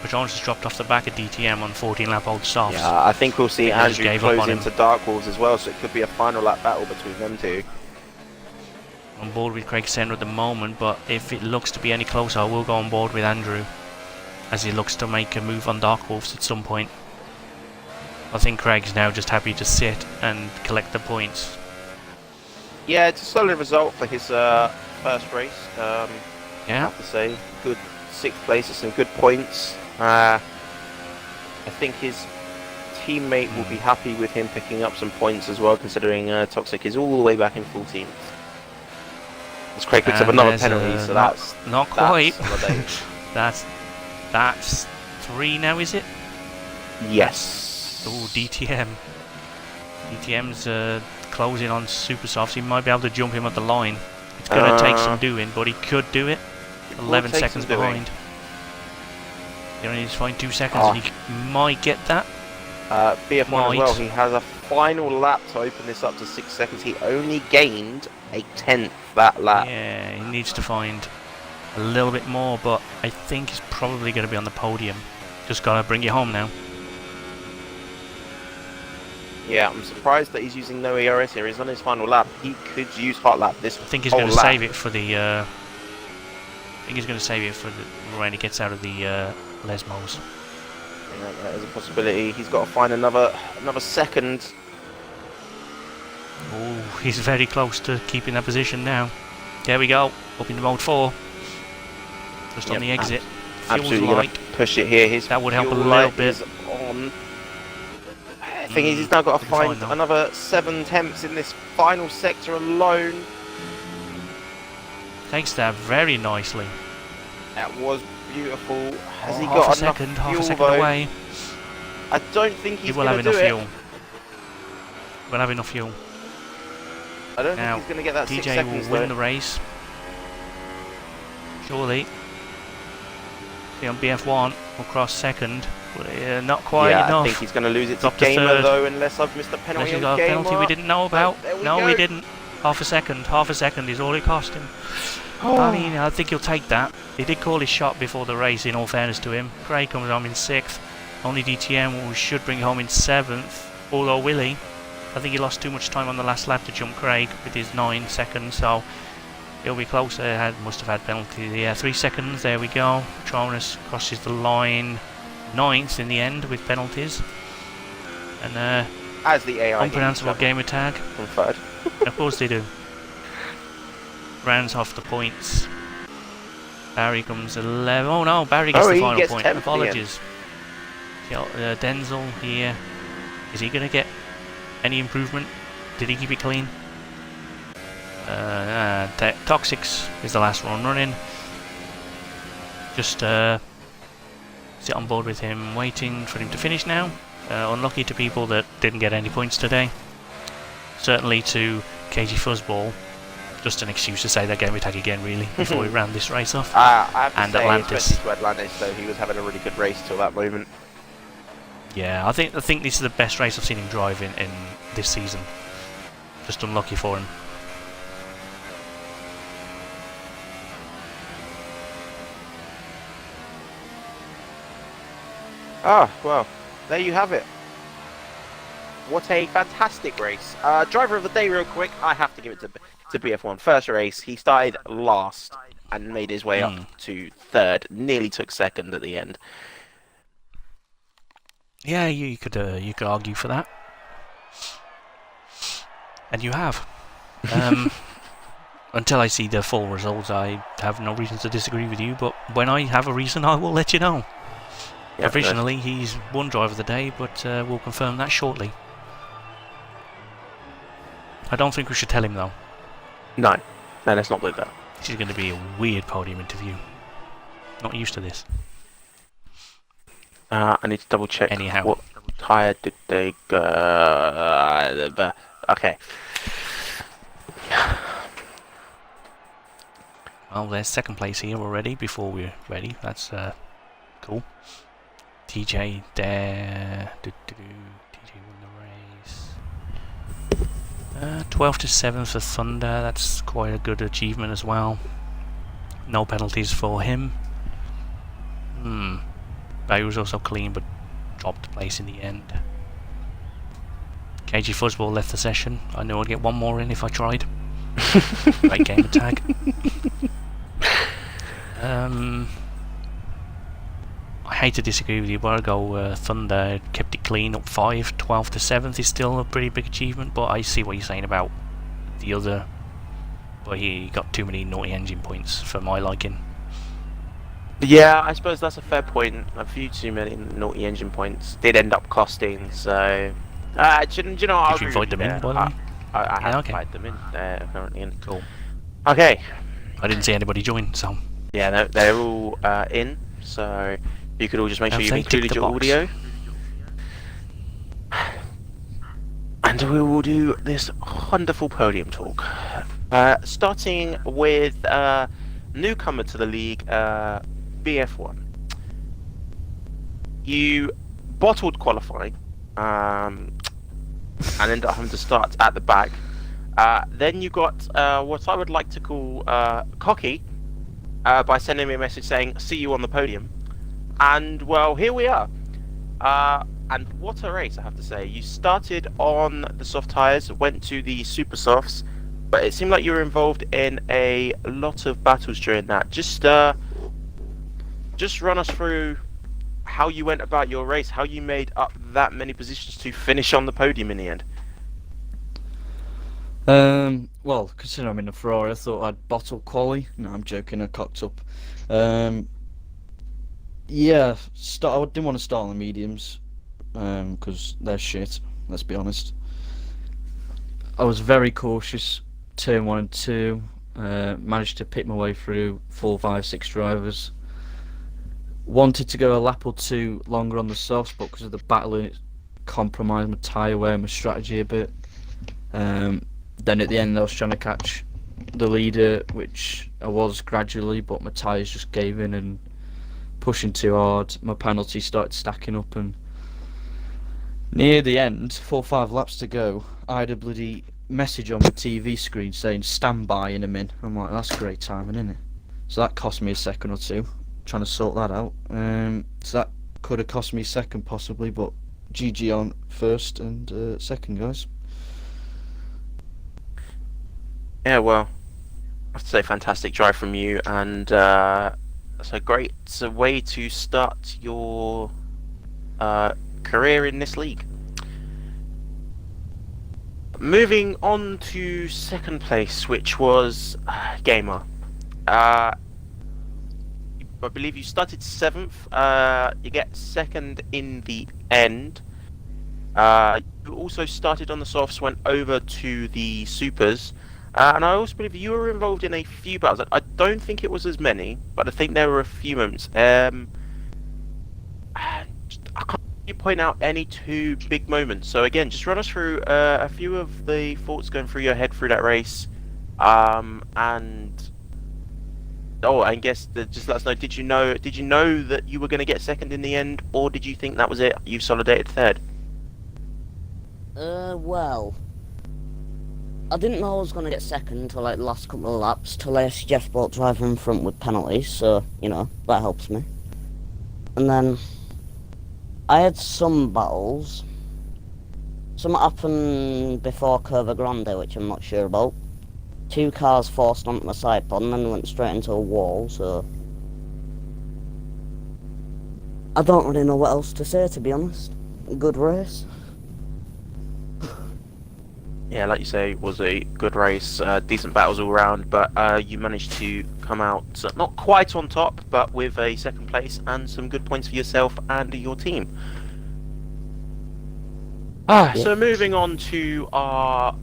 Petronas has dropped off the back of DTM on 14-lap old softs. Yeah, I think we'll see Andrew close into him. Dark Wolves as well, so it could be a final lap battle between them two. On board with Craig Senna at the moment, but if it looks to be any closer, I will go on board with Andrew as he looks to make a move on Dark Wolves at some point. I think Craig's now just happy to sit and collect the points. Yeah, it's a solid result for his first race. Yeah, I have to say, good 6th place and some good points. I think his teammate will be happy with him picking up some points as well, considering Toxic is all the way back in 14th. As Craig picks up another penalty, so that's not quite. That's that's 3 now, is it? Yes. Oh, DTM. DTM's closing on super softs. He might be able to jump him at the line. It's going to take some doing, but he could do it. 11 seconds behind. He only needs to find 2 seconds, and he might get that. BF1 as well, he has a final lap to open this up to 6 seconds. He only gained a 10th that lap. Yeah, he needs to find a little bit more, but I think he's probably going to be on the podium. Just got to bring you home now. Yeah, I'm surprised that he's using no ERS here. He's on his final lap. He could use hot lap this. I think he's going to save it for the. I think he's going to save it for when he gets out of the Lesmos. Yeah, that is a possibility. He's got to find another second. Oh, he's very close to keeping that position now. There we go. Up into mode 4. Just on the exit. Absolutely going to push it here. That would help a little bit. On. The thing is, he's now got to find another 7 temps in this final sector alone. Takes that very nicely. That was beautiful. Has he got enough half a second though? away? I don't think he's going to do it. He will have enough fuel. We'll have enough fuel. I don't think he's going to get that DJ 6 seconds will win the race. Surely. See on BF1 will cross second. Not quite enough. I think he's going to lose it to Gamer though, unless I've missed a penalty. Unless he's got a penalty we didn't know about. No, we didn't. Half a second is all it cost him. I mean, I think he'll take that. He did call his shot before the race, in all fairness to him. Craig comes home in 6th. Only DTM we should bring home in 7th. Although Willie, I think he lost too much time on the last lap to jump Craig with his 9 seconds, so he'll be closer. Must have had penalty. Yeah, 3 seconds. There we go. Patronus crosses the line. 9th in the end with penalties. And as the AI unpronounceable gamer tag. Confirmed. Of course they do. Rounds off the points. Barry comes 11. Oh no, Barry gets the final point. Apologies. Denzel here. Is he going to get any improvement? Did he keep it clean? Toxics is the last one running. Just sit on board with him, waiting for him to finish now. Unlucky to people that didn't get any points today. Certainly to KG Fuzzball, just an excuse to say that game attack again, really, before we ran this race off. I have to and say, Atlantis. Especially to Atlantis, though, he was having a really good race till that moment. Yeah, I think this is the best race I've seen him drive in this season. Just unlucky for him. Ah, well, there you have it. What a fantastic race. Driver of the day, real quick, I have to give it to BF1. First race, he started last and made his way up to 3rd. Nearly took 2nd at the end. Yeah, you could argue for that. And you have. Until I see the full results, I have no reason to disagree with you, but when I have a reason, I will let you know. Yeah, provisionally, he's one driver of the day, but we'll confirm that shortly. I don't think we should tell him, though. No, let's not do that. This is going to be a weird podium interview. Not used to this. I need to double check. Anyhow. What tyre did they go? Okay. Well, there's 2nd place here already before we're ready. That's cool. TJ there. TJ won the race. 12th to 7th for Thunder. That's quite a good achievement as well. No penalties for him. But he was also clean, but dropped place in the end. KG Fuzzball left the session. I knew I'd get one more in if I tried. Great game of tag. I hate to disagree with you, but I'll go Thunder kept it clean, up 5, 12 to 7th is still a pretty big achievement, but I see what you're saying about the other, but he got too many naughty engine points for my liking. Yeah, I suppose that's a fair point. A few too many naughty engine points did end up costing, so... do you know, Did you invite them in, by the way? I have invited them in. They're currently in. Cool. Okay. I didn't see anybody join, so... Yeah, they're all in, so you could all just make sure you've included your audio. And we will do this wonderful podium talk. Starting with newcomer to the league, BF1. You bottled qualifying and ended up having to start at the back. Then you got what I would like to call cocky by sending me a message saying, "See you on the podium." And well, here we are. And what a race, I have to say. You started on the soft tyres, went to the super softs, but it seemed like you were involved in a lot of battles during that. Just run us through how you went about your race, how you made up that many positions to finish on the podium in the end. Well, considering I'm in a Ferrari, I thought I'd bottle quali. No, I'm joking, I cocked up. Yeah, I didn't want to start on the mediums, because they're shit, let's be honest. I was very cautious, turn 1 and 2, managed to pick my way through 4, 5, 6 drivers. Wanted to go a lap or two longer on the softs, but because of the battle, it compromised my tyre wear and my strategy a bit. Then at the end I was trying to catch the leader, which I was gradually, but my tyres just gave in and pushing too hard. My penalties started stacking up, and near the end, 4 or 5 laps to go, I had a bloody message on my TV screen saying "stand by" in a min. I'm like, that's great timing, isn't it? So that cost me a second or two, trying to sort that out. So that could have cost me a second possibly, but GG on first and second, guys. Yeah, well, I have to say, fantastic drive from you, and that's a great way to start your career in this league. Moving on to second place, which was Gamer. I believe you started 7th. You get second in the end. You also started on the softs, went over to the supers. And I also believe you were involved in a few battles. I don't think it was as many, but I think there were a few moments. I can't really point out any 2 big moments. So again, just run us through a few of the thoughts going through your head through that race. And I guess just let us know. Did you know that you were going to get second in the end, or did you think that was it? You solidated third. Well, I didn't know I was going to get second until like the last couple of laps, till I asked Jeff brought driver in front with penalties, so, you know, that helps me. And then I had some battles. Some happened before Curva Grande, which I'm not sure about. 2 cars forced onto my side pod and then went straight into a wall, so I don't really know what else to say, to be honest. Good race. Yeah, like you say, it was a good race, decent battles all round, but you managed to come out not quite on top, but with a second place and some good points for yourself and your team. So moving on to our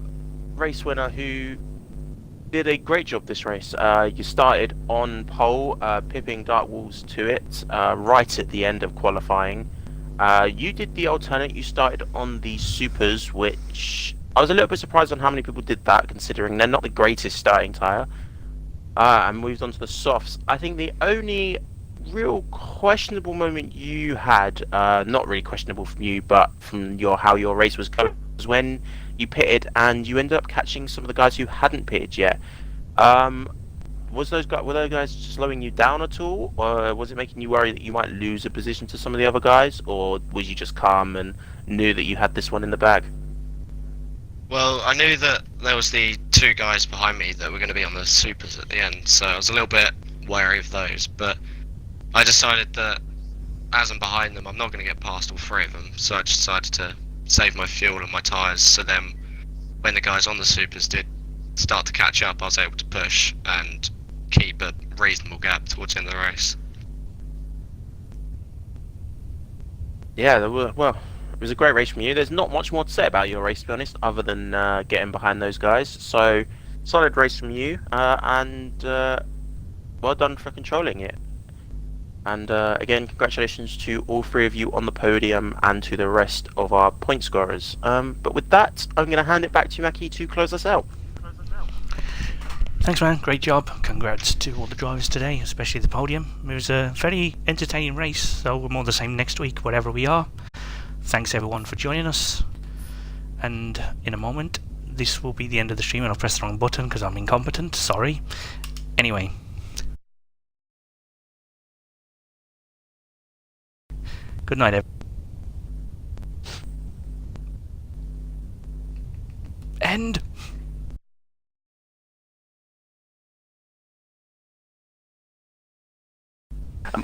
race winner, who did a great job this race. You started on pole, pipping Dark Wolves to it, right at the end of qualifying. You did the alternate, you started on the supers, which I was a little bit surprised on how many people did that, considering they're not the greatest starting tyre. And moved on to the softs. I think the only real questionable moment you had, not really questionable from you, but from how your race was going, was when you pitted and you ended up catching some of the guys who hadn't pitted yet. were those guys slowing you down at all, or was it making you worry that you might lose a position to some of the other guys, or was you just calm and knew that you had this one in the bag? Well, I knew that there was the 2 guys behind me that were going to be on the supers at the end, so I was a little bit wary of those, but I decided that as I'm behind them, I'm not going to get past all 3 of them, so I decided to save my fuel and my tyres, so then when the guys on the supers did start to catch up, I was able to push and keep a reasonable gap towards the end of the race. Yeah, well, it was a great race from you. There's not much more to say about your race, to be honest, other than getting behind those guys. So, solid race from you, and well done for controlling it. And again, congratulations to all 3 of you on the podium and to the rest of our point scorers. But with that, I'm going to hand it back to Mackie to close us out. Thanks, man. Great job. Congrats to all the drivers today, especially the podium. It was a very entertaining race, so we're more the same next week, wherever we are. Thanks everyone for joining us. And in a moment, this will be the end of the stream, and I've pressed the wrong button because I'm incompetent. Sorry. Anyway. Good night, everyone. End.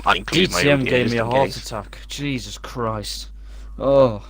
I include my DTM audio gave just me a in heart case. attack. Jesus Christ. Oh.